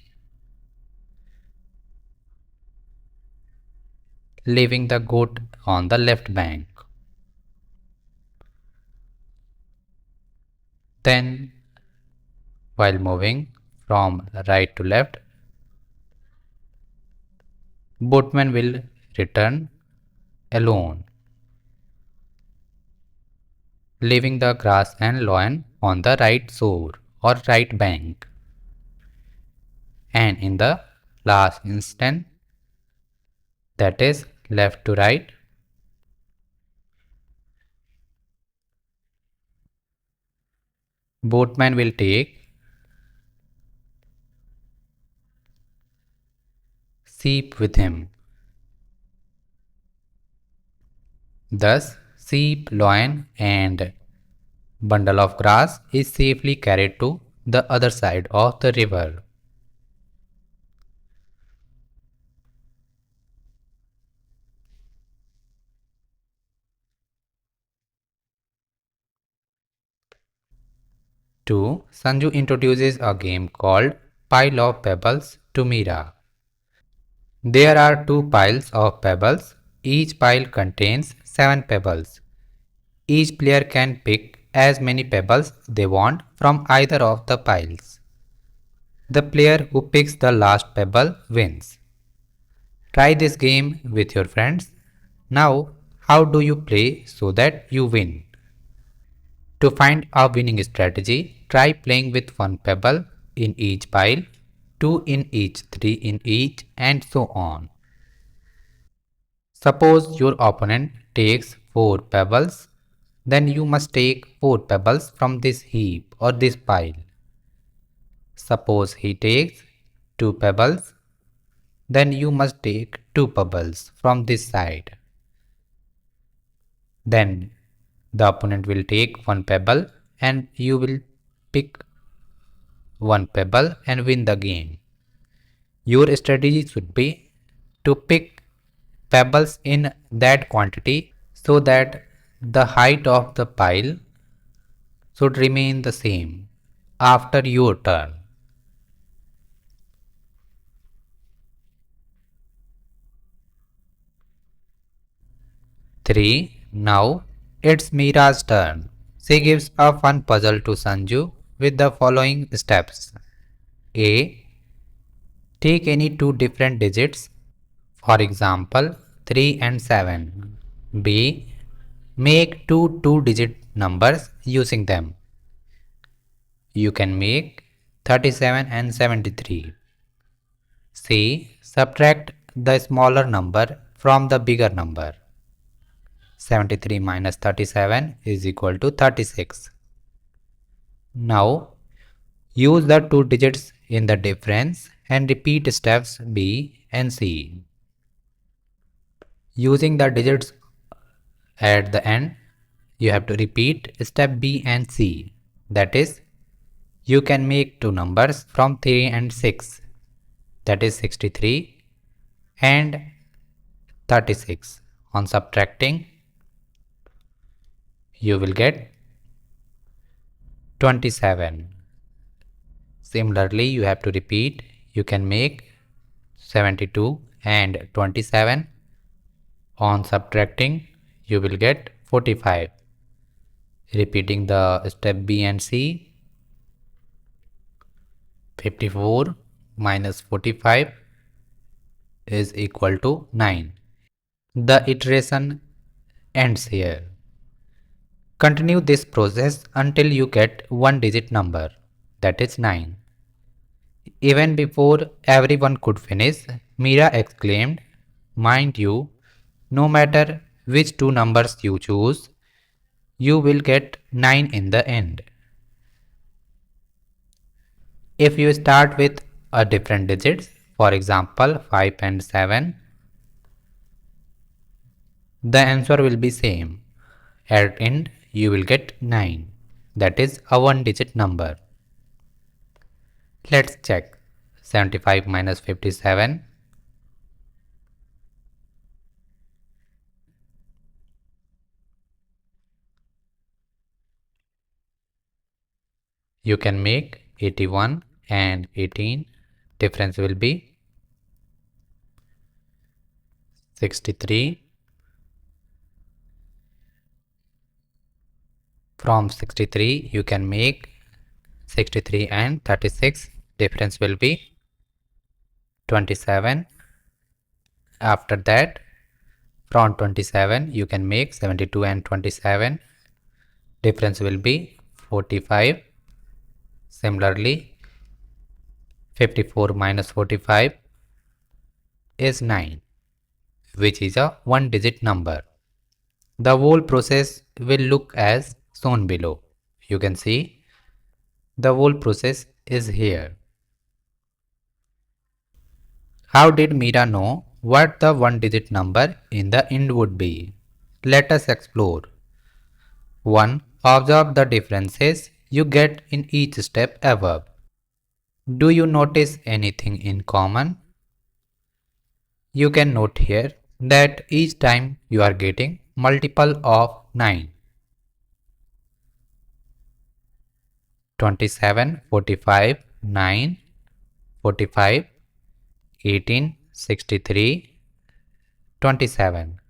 leaving the goat on the left bank. Then, while moving from right to left, boatman will return alone, leaving the grass and lion on the right shore or right bank. And in the last instant, that is left to right, boatman will take sheep with him. Thus, sheep, lion, and bundle of grass is safely carried to the other side of the river. Two, Sanju introduces a game called Pile of Pebbles to Mira. There are two piles of pebbles. Each pile contains 7 pebbles. Each player can pick as many pebbles they want from either of the piles. The player who picks the last pebble wins. Try this game with your friends. Now, how do you play so that you win? To find a winning strategy, try playing with one pebble in each pile, two in each, three in each, and so on. Suppose your opponent takes 4 pebbles, then you must take 4 pebbles from this heap or this pile. Suppose he takes 2 pebbles, then you must take 2 pebbles from this side. Then the opponent will take 1 pebble and you will pick 1 pebble and win the game. Your strategy should be to pick pebbles in that quantity so that the height of the pile should remain the same after your turn. 3. Now it's Mira's turn. She gives a fun puzzle to Sanju with the following steps. A. Take any two different digits, for example 3 and 7. B. Make two two-digit numbers using them. You can make 37 and 73. C. Subtract the smaller number from the bigger number. 73 minus 37 is equal to 36. Now use the two digits in the difference and repeat steps B and C. Using the digits at the end, you have to repeat step B and C. That is, you can make two numbers from 3 and 6. That is 63 and 36. On subtracting, you will get 27. Similarly, you have to repeat. You can make 72 and 27. On subtracting, you will get 45. Repeating the step B and C, 54 minus 45 is equal to 9. The iteration ends here. Continue this process until you get one digit number, that is 9. Even before everyone could finish, Mira exclaimed, "Mind you, no matter which two numbers you choose, you will get 9 in the end." If you start with a different digits, for example 5 and 7, the answer will be same. At end, you will get 9. That is a one digit number. Let's check. 75 minus 57. You can make 81 and 18. Difference will be 63. From 63, you can make 63 and 36. Difference will be 27. After that, from 27, you can make 72 and 27. Difference will be 45. Similarly, 54 minus 45 is 9, which is a one digit number. The whole process will look as shown below. You can see the whole process is here. How did Mira know what the one digit number in the end would be? Let us explore. 1. Observe the differences you get in each step above. Do you notice anything in common? You can note here that each time you are getting multiple of 9. 27, 45, 9, 45, 18, 63, 27.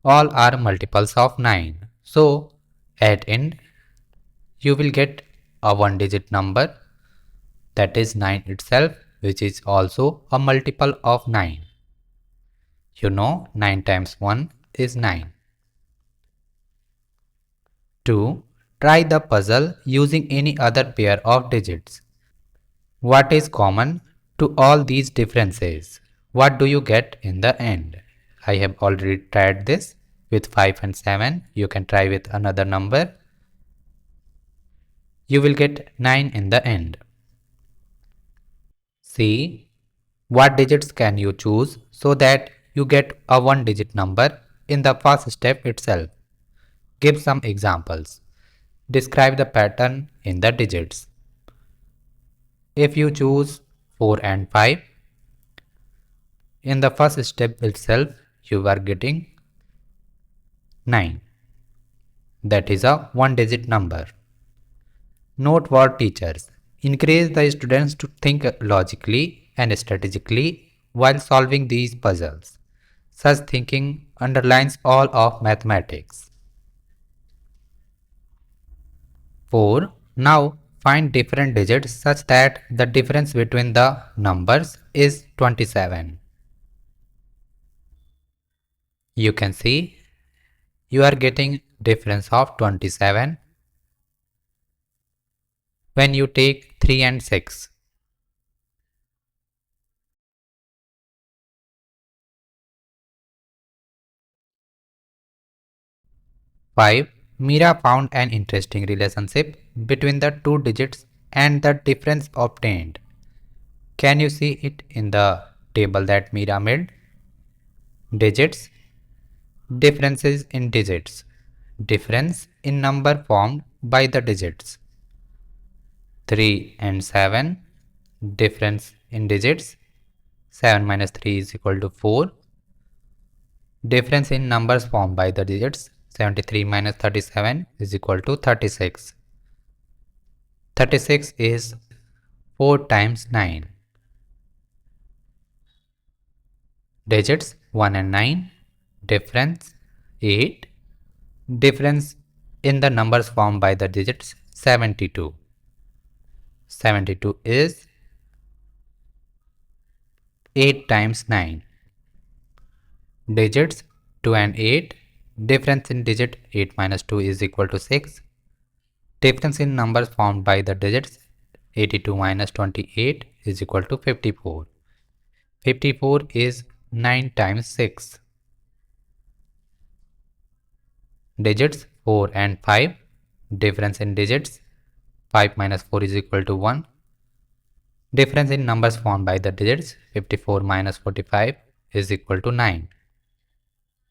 All are multiples of 9. So, at end, you will get a one digit number, that is 9 itself, which is also a multiple of 9. You know 9 times 1 is 9. 2. Try the puzzle using any other pair of digits. What is common to all these differences? What do you get in the end? I have already tried this with 5 and 7. You can try with another number. You will get 9 in the end. See, what digits can you choose so that you get a one digit number in the first step itself? Give some examples. Describe the pattern in the digits. If you choose 4 and 5, in the first step itself, you are getting 9. That is a one digit number. Note what teachers encourage the students to think logically and strategically while solving these puzzles. Such thinking underlines all of mathematics. 4. Now find different digits such that the difference between the numbers is 27. You can see you are getting difference of 27 when you take 3 and 6. 5. Mira found an interesting relationship between the two digits and the difference obtained. Can you see it in the table that Mira made? Digits, differences in digits, difference in number formed by the digits. 3 and 7, difference in digits, 7 minus 3 is equal to 4. Difference in numbers formed by the digits, 73 minus 37 is equal to 36. 36 is 4 times 9. Digits 1 and 9, difference 8, difference in the numbers formed by the digits 72. 72 is 8 times 9. Digits 2 and 8, difference in digit 8 minus 2 is equal to 6. Difference in numbers formed by the digits 82 minus 28 is equal to 54. 54 is 9 times 6. Digits 4 and 5, difference in digits 5 minus 4 is equal to 1. Difference in numbers formed by the digits 54 minus 45 is equal to 9.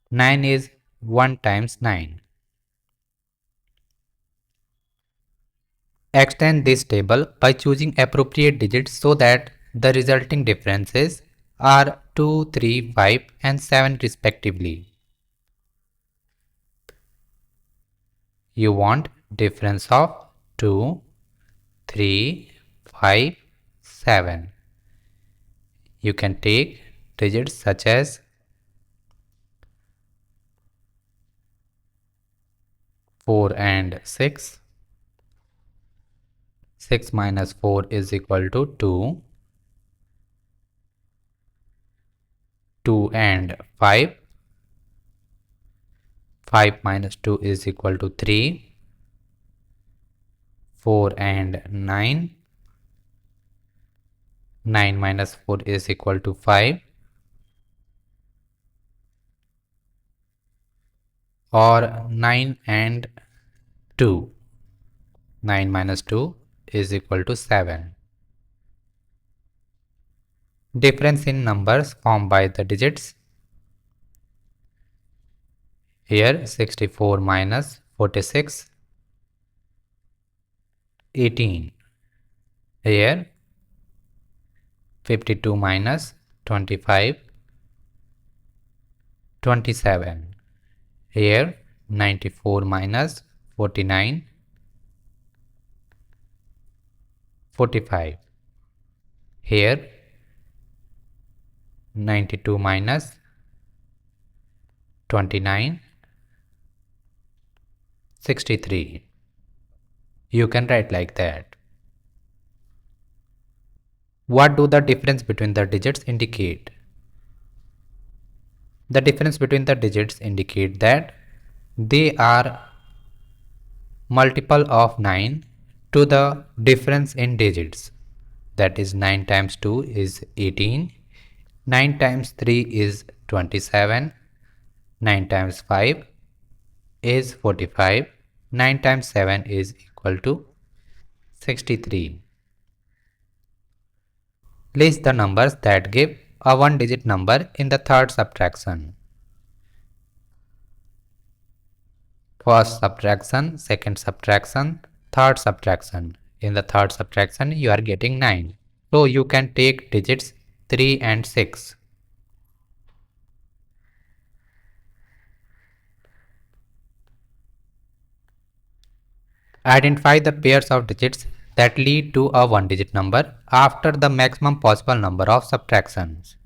9 is 1 times 9. Extend this table by choosing appropriate digits so that the resulting differences are 2, 3, 5 and 7 respectively. You want difference of 2, 3, 5, 7. You can take digits such as 4 and 6. 6 minus 4 is equal to 2. 2 and 5. 5 minus 2 is equal to 3. 4 and 9. 9 minus 4 is equal to 5. Or 9 and 2. 9 minus 2 is equal to 7. Difference in numbers formed by the digits. Here 64 minus 46, 18. Here 52 minus 25, 27. Here 94 minus 49, 45. Here 92 minus 29, 63. You can write like that. What do the difference between the digits indicate? The difference between the digits indicate that they are multiple of 9 to the difference in digits. That is 9 times 2 is 18, 9 times 3 is 27, 9 times 5 is 45, 9 times 7 is equal to 63. List the numbers that give a one-digit number in the third subtraction. First subtraction, second subtraction, third subtraction. In the third subtraction, you are getting 9. So you can take digits 3 and 6. Identify the pairs of digits that lead to a one-digit number after the maximum possible number of subtractions.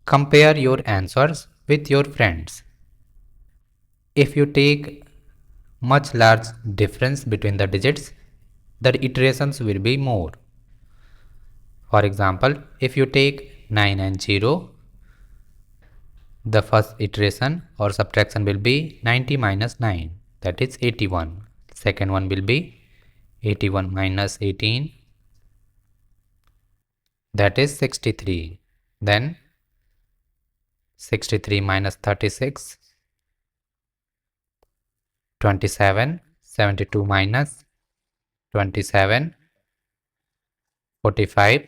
Compare your answers with your friends. If you take much large difference between the digits, the iterations will be more. For example, if you take 9 and 0, the first iteration or subtraction will be 90 minus 9, that is 81. Second one will be 81 minus 18, that is 63. Then 63 minus 36, 27, 72 minus 27, 45,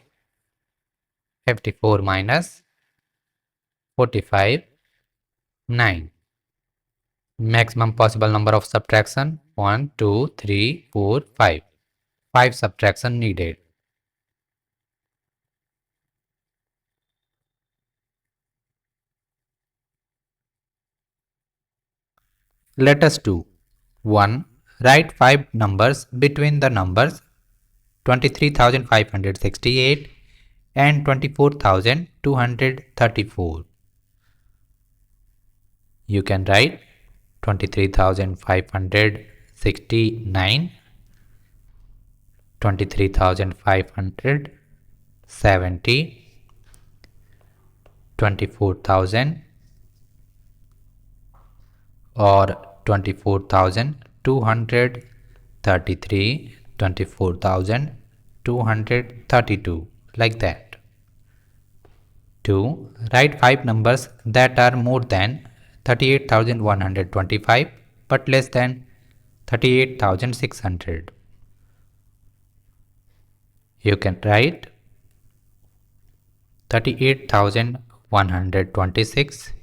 54 minus 45, 9. Maximum possible number of subtraction 1, 2, 3, 4, 5. 5 subtraction needed. Let us do 1. Write 5 numbers between the numbers 23,568 and 24,234. You can write 23,569, 23,570, 24,000 or 24,233, 24,232, like that. 2. Write 5 numbers that are more than 38,125 but less than 38,600. You can write 38,126,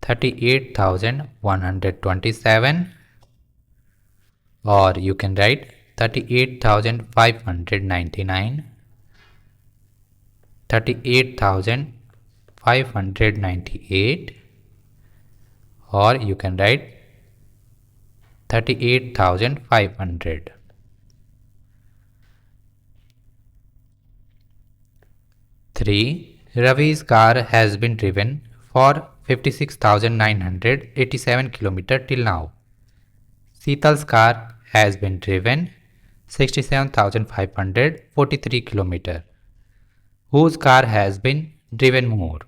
38,127, or you can write 38,599, 38,598, or you can write 38,500. 3. Ravi's car has been driven for 56,987 km till now. Sital's car has been driven 67,543 km. Whose car has been driven more?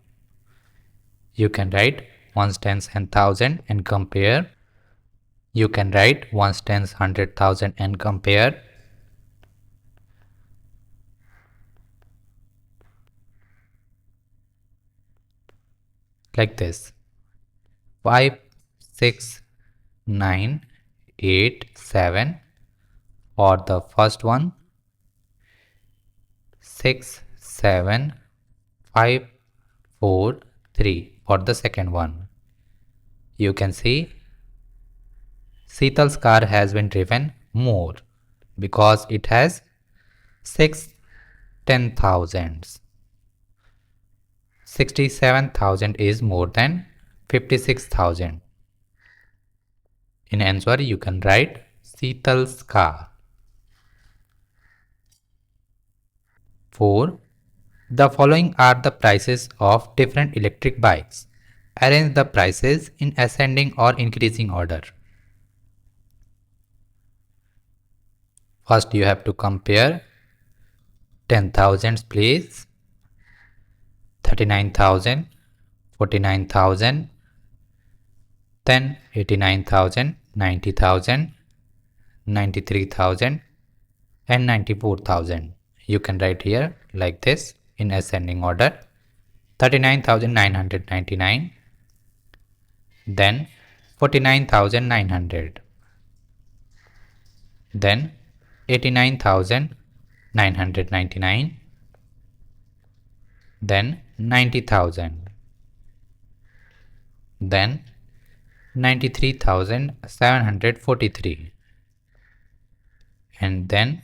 You can write ones, tens and thousand and compare. You can write ones, tens, 100,000 and compare. Like this. 5, 6, 9, 8, 7 for the first one. 6, 7, 5, 4, 3 for the second one. You can see Sital's car has been driven more because it has 6 10,000s. 67,000 is more than 56,000. In answer, you can write Sital's car. 4. The following are the prices of different electric bikes. Arrange the prices in ascending or increasing order. First, you have to compare 10,000s, please. 39,000, 49,000, then 89,000, 90,000, 93,000 and 94,000. You can write here like this in ascending order. 39,999, then 49,900, then 89,999, then 90,000, then 93,743, and then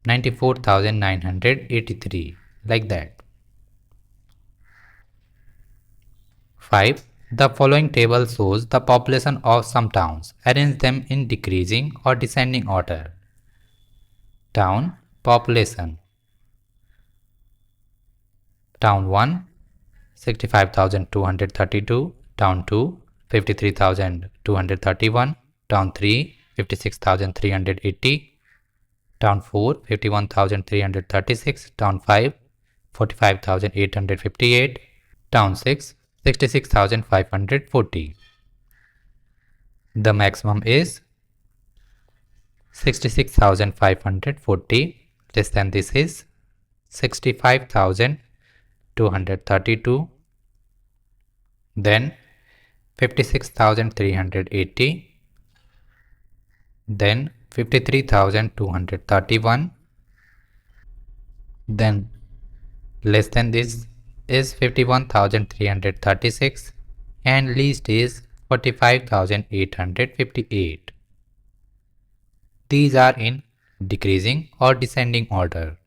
94,983, like that. 5. The following table shows the population of some towns. Arrange them in decreasing or descending order. Town population. Town 1 65,232, down 2, 53,231, down 3, 56,380, down 4, 51,336, down 5, 45,858, down 6, 66,540. The maximum is 66,540, less than this is 65,232, then 56,380, then 53,231, then less than this is 51,336, and least is 45,858. These are in decreasing or descending order.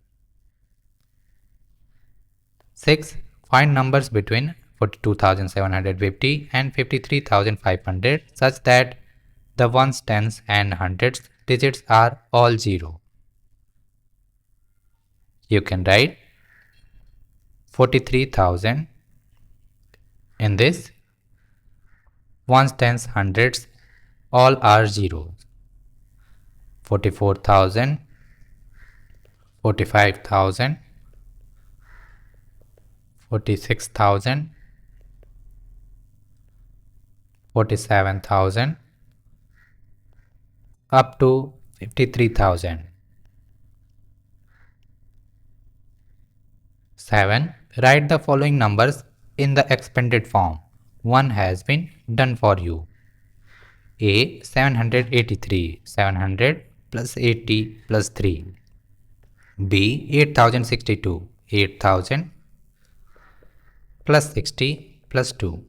6. Find numbers between 42,750 and 53,500 such that the ones, tens and hundreds digits are all 0. You can write 43,000 in this. Ones, tens, hundreds all are 0. 44,000, 45,000, 46,000, 47,000 up to 53,000. 7. Write the following numbers in the expanded form. One has been done for you. A. 783, 700 plus 80 plus 3. B. 8062, 8000 plus 60 plus 2.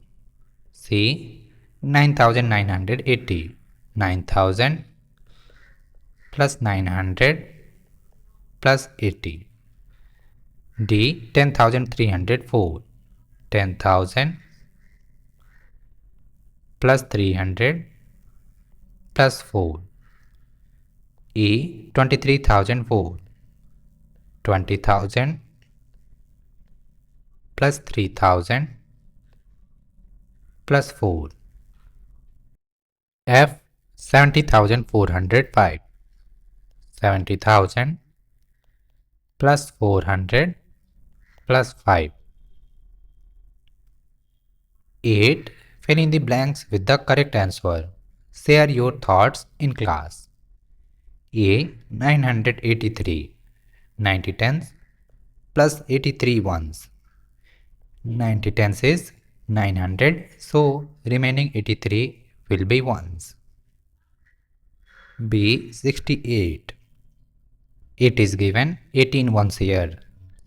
C. 9980, 9000 plus 900 plus 80. D. 10,304, 10,000 plus 300 plus 4. E. 23,004, 20,000 plus 3,000 plus 4. F. 70,405, 70,000 plus 400 plus 5. 8. Fill in the blanks with the correct answer. Share your thoughts in class. A. 983, 90 tens plus 83 ones. 90 tens is 900, so remaining 83 will be ones. B. 68. It is given 18 ones here.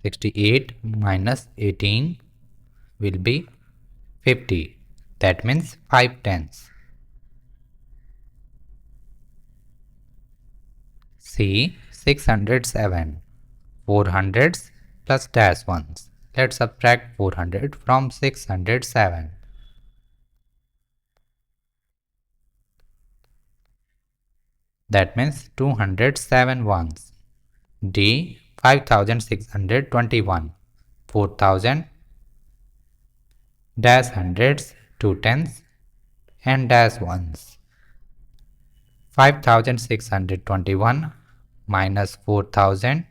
68 minus 18 will be 50. That means 5 tens. C. 607. 400s plus dash ones. Let's subtract 400 from 607. That means 207 ones. D. 5,621. 4,000 dash hundreds, 2 tens and dash ones. 5,621 minus 4,000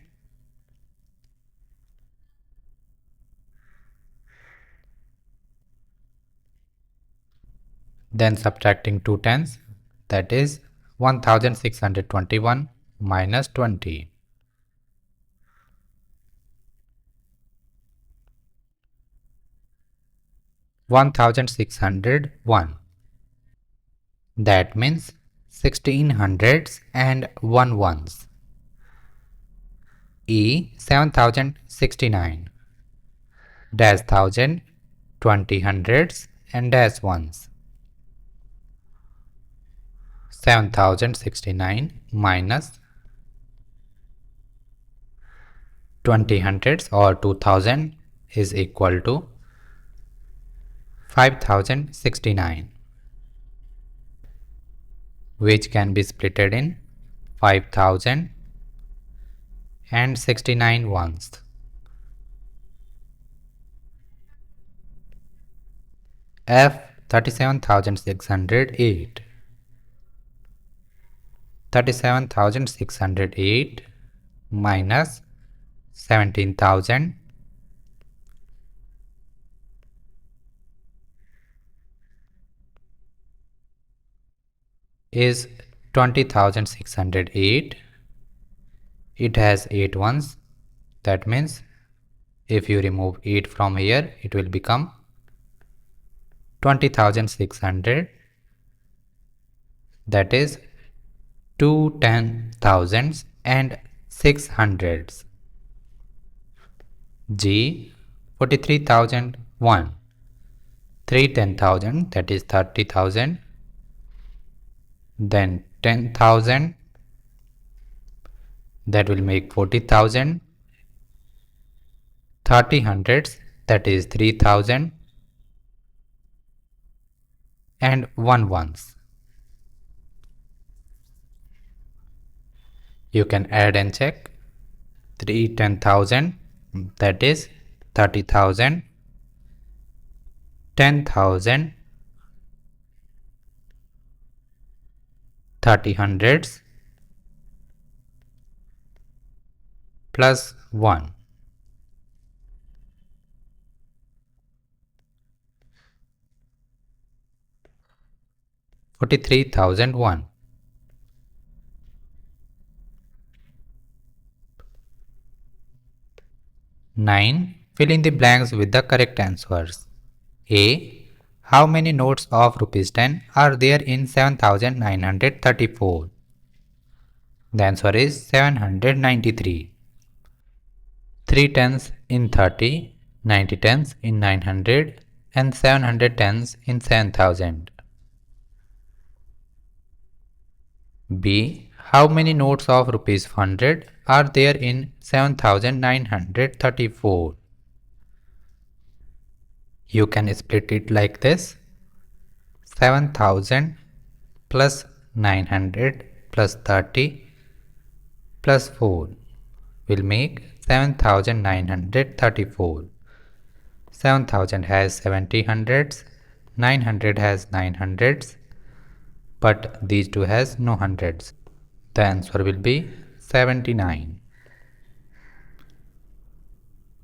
then subtracting 2 tens, that is 1,621 minus 20. 1,601. That means 16 hundreds and 1 ones. E. 7,069. Dash thousand, 20 hundreds and dash ones. 7,069 minus 20 hundreds or 2000 is equal to 5,069, which can be splitted in 5,000 and 69 ones. F 37,608. 37,608 minus 17,000 is 20,608. It has 8 ones. That means if you remove 8 from here, it will become 20,600. That is 2 10,000s and 600s. G 43,001. 3 10,000, that is 30,000. Then 10,000, that will make 40,000. 30 hundreds, that is 3,000. And 1 ones. You can add and check. 3 10,000, that is 30,000. 10,000, 30 hundreds plus 1. 43,001. 9. Fill in the blanks with the correct answers. A. How many notes of rupees 10 are there in 7,934? The answer is 793. 3 tens in 30, 90 tens in 900 and 700 tens in 7,000. B. How many notes of rupees 100 are there in 7,934? You can split it like this. 7,000 plus 900 plus 30 plus 4 will make 7,934. 7,000 has 70 hundreds, 900 has 9 hundreds, but these two has no hundreds. The answer will be 79.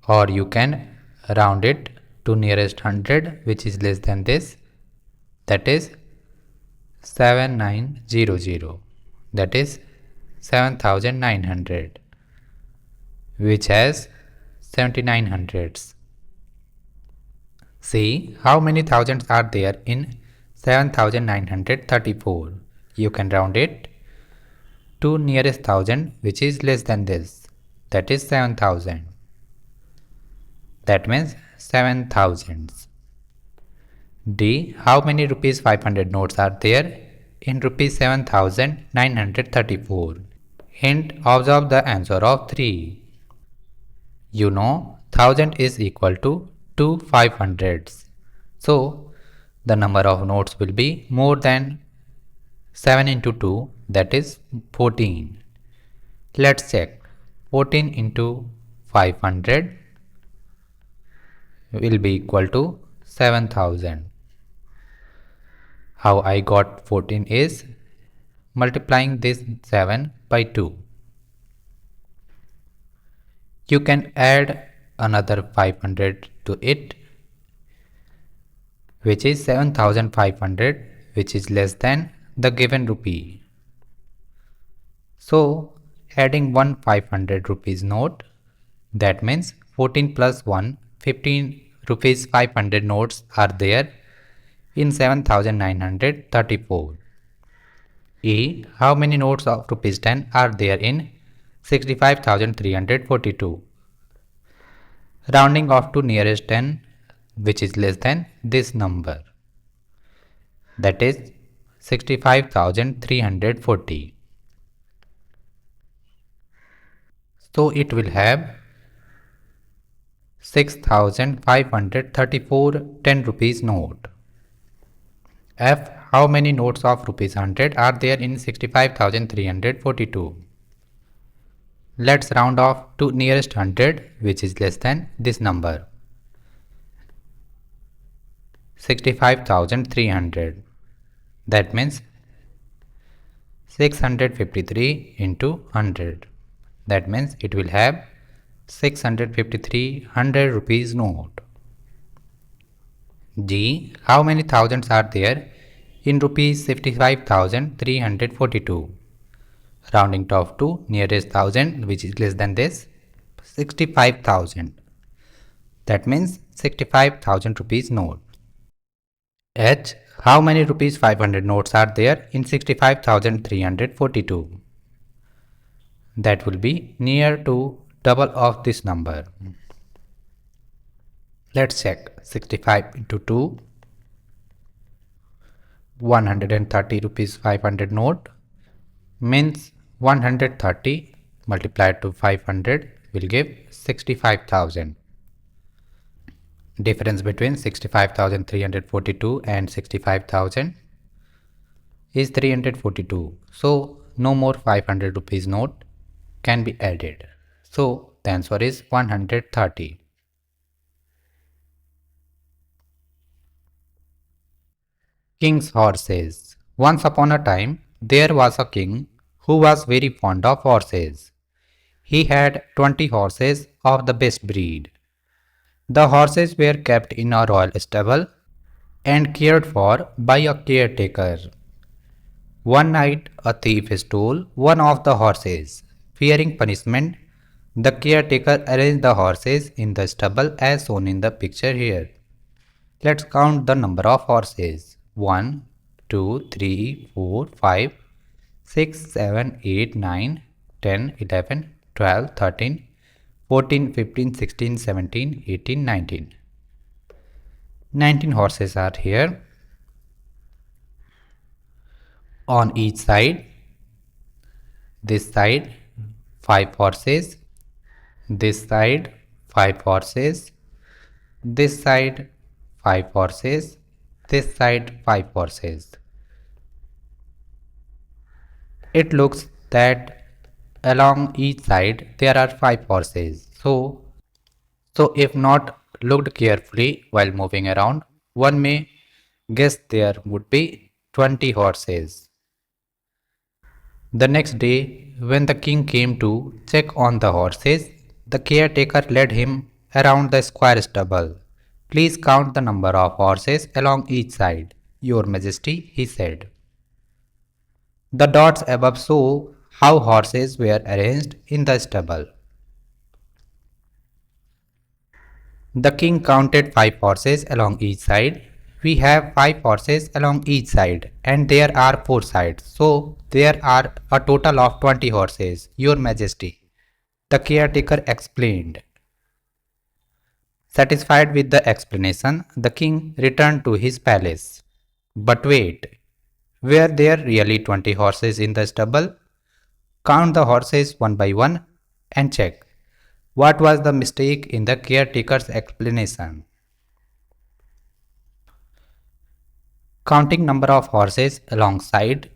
Or you can round it to nearest 100, which is less than this, that is 7900, that is 7,900, which has 79 hundreds. See, how many thousands are there in 7,934? You can round it to nearest thousand, which is less than this, that is 7,000. That means 7 thousands. D. How many rupees 500 notes are there in rupees 7,934? Hint, observe the answer of 3. You know 1000 is equal to 2 500s. So the number of notes will be more than 7 into 2, that is 14. Let's check. 14 into 500 will be equal to 7,000. How I got 14 is multiplying this 7 by 2. You can add another 500 to it, which is 7,500, which is less than the given rupee. So adding one 500 rupees note, that means 14 plus 1, 15 rupees 500 notes are there in 7,934. E. How many notes of rupees 10 are there in 65,342? Rounding off to nearest 10, which is less than this number, that is 65,340. So it will have 6,534 10 rupees note. F. How many notes of rupees 100 are there in 65,342? Let's round off to nearest 100, which is less than this number. 65,300. That means 653 into 100. That means it will have 653 100 rupees note. G. How many thousands are there in rupees 55,342? Rounding to of 2 nearest thousand, which is less than this, 65,000. That means 65,000 rupees note. H. How many rupees 500 notes are there in 65,342? That will be near to double of this number. Let's check. 65 into 2, 130 rupees 500 note means 130 multiplied to 500 will give 65,000. Difference between 65,342 and 65,000 is 342. So no more 500 rupees note can be added. So the answer is 130. King's horses. Once upon a time, there was a king who was very fond of horses. He had 20 horses of the best breed. The horses were kept in a royal stable and cared for by a caretaker. One night, a thief stole one of the horses. Fearing punishment, the caretaker arranged the horses in the stable as shown in the picture here. Let's count the number of horses. 1, 2, 3, 4, 5, 6, 7, 8, 9, 10, 11, 12, 13, 14, 15, 16, 17, 18, 19. 19 horses are here. On each side, this side 5 horses, this side 5 horses, this side 5 horses, this side 5 horses. It looks that along each side there are 5 horses. So if not looked carefully while moving around, one may guess there would be 20 horses. The next day, when the king came to check on the horses, the caretaker led him around the square stable. Please count the number of horses along each side, Your Majesty, he said. The dots above show how horses were arranged in the stable. The king counted 5 horses along each side. We have 5 horses along each side and there are 4 sides. So there are a total of 20 horses, Your Majesty. The caretaker explained. Satisfied with the explanation, the king returned to his palace. But wait, were there really 20 horses in the stable? Count the horses one by one and check. What was the mistake in the caretaker's explanation? Counting number of horses alongside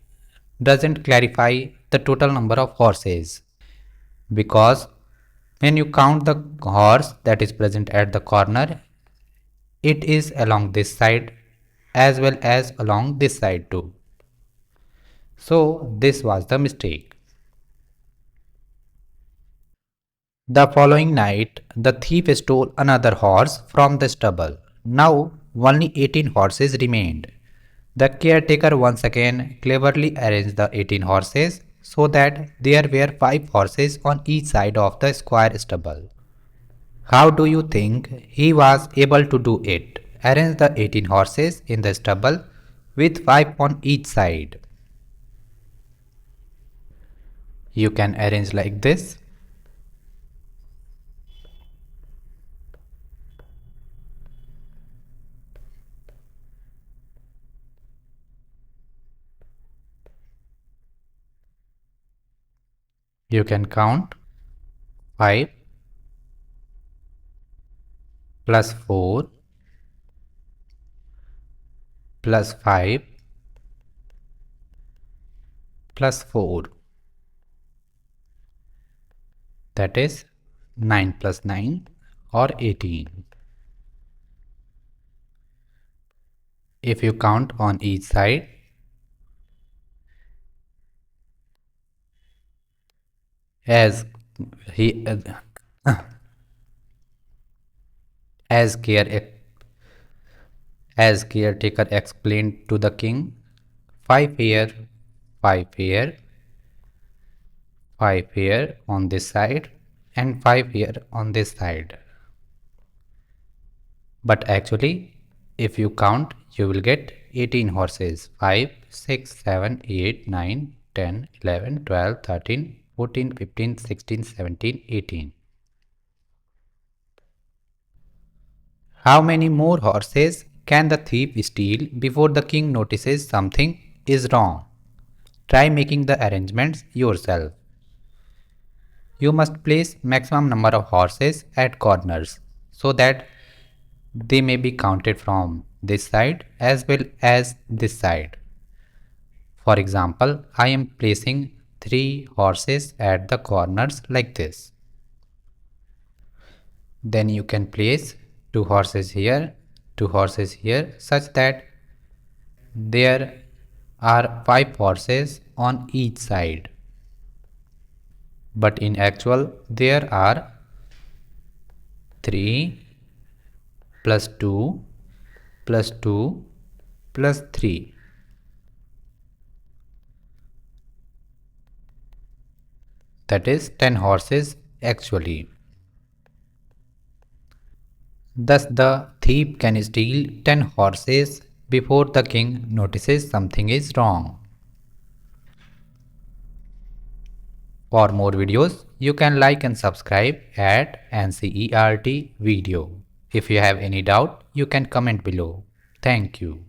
doesn't clarify the total number of horses, because when you count the horse that is present at the corner, it is along this side as well as along this side too. So this was the mistake. The following night, the thief stole another horse from the stable. Now only 18 horses remained. The caretaker once again cleverly arranged the 18 horses so that there were 5 horses on each side of the square stable. How do you think he was able to do it? Arrange the 18 horses in the stable with 5 on each side. You can arrange like this. You can count 5 plus 4 plus 5 plus 4. That is 9 plus 9 or 18. If you count on each side, as he as care as caretaker explained to the king, 5 here, 5 here, 5 here on this side, and 5 here on this side. But actually, if you count, you will get 18 horses. 5, 6, 7, 8, 9, 10, 11, 12, 13, 14, 15, 16, 17, 18. How many more horses can the thief steal before the king notices something is wrong? Try making the arrangements yourself. You must place maximum number of horses at corners so that they may be counted from this side as well as this side. For example, I am placing 3 horses at the corners like this. Then you can place 2 horses here, 2 horses here, such that there are 5 horses on each side. But in actual there are 3 plus 2 plus 2 plus 3. That is 10 horses actually. Thus the thief can steal 10 horses before the king notices something is wrong. For more videos, you can like and subscribe at NCERT video. If you have any doubt, you can comment below. Thank you.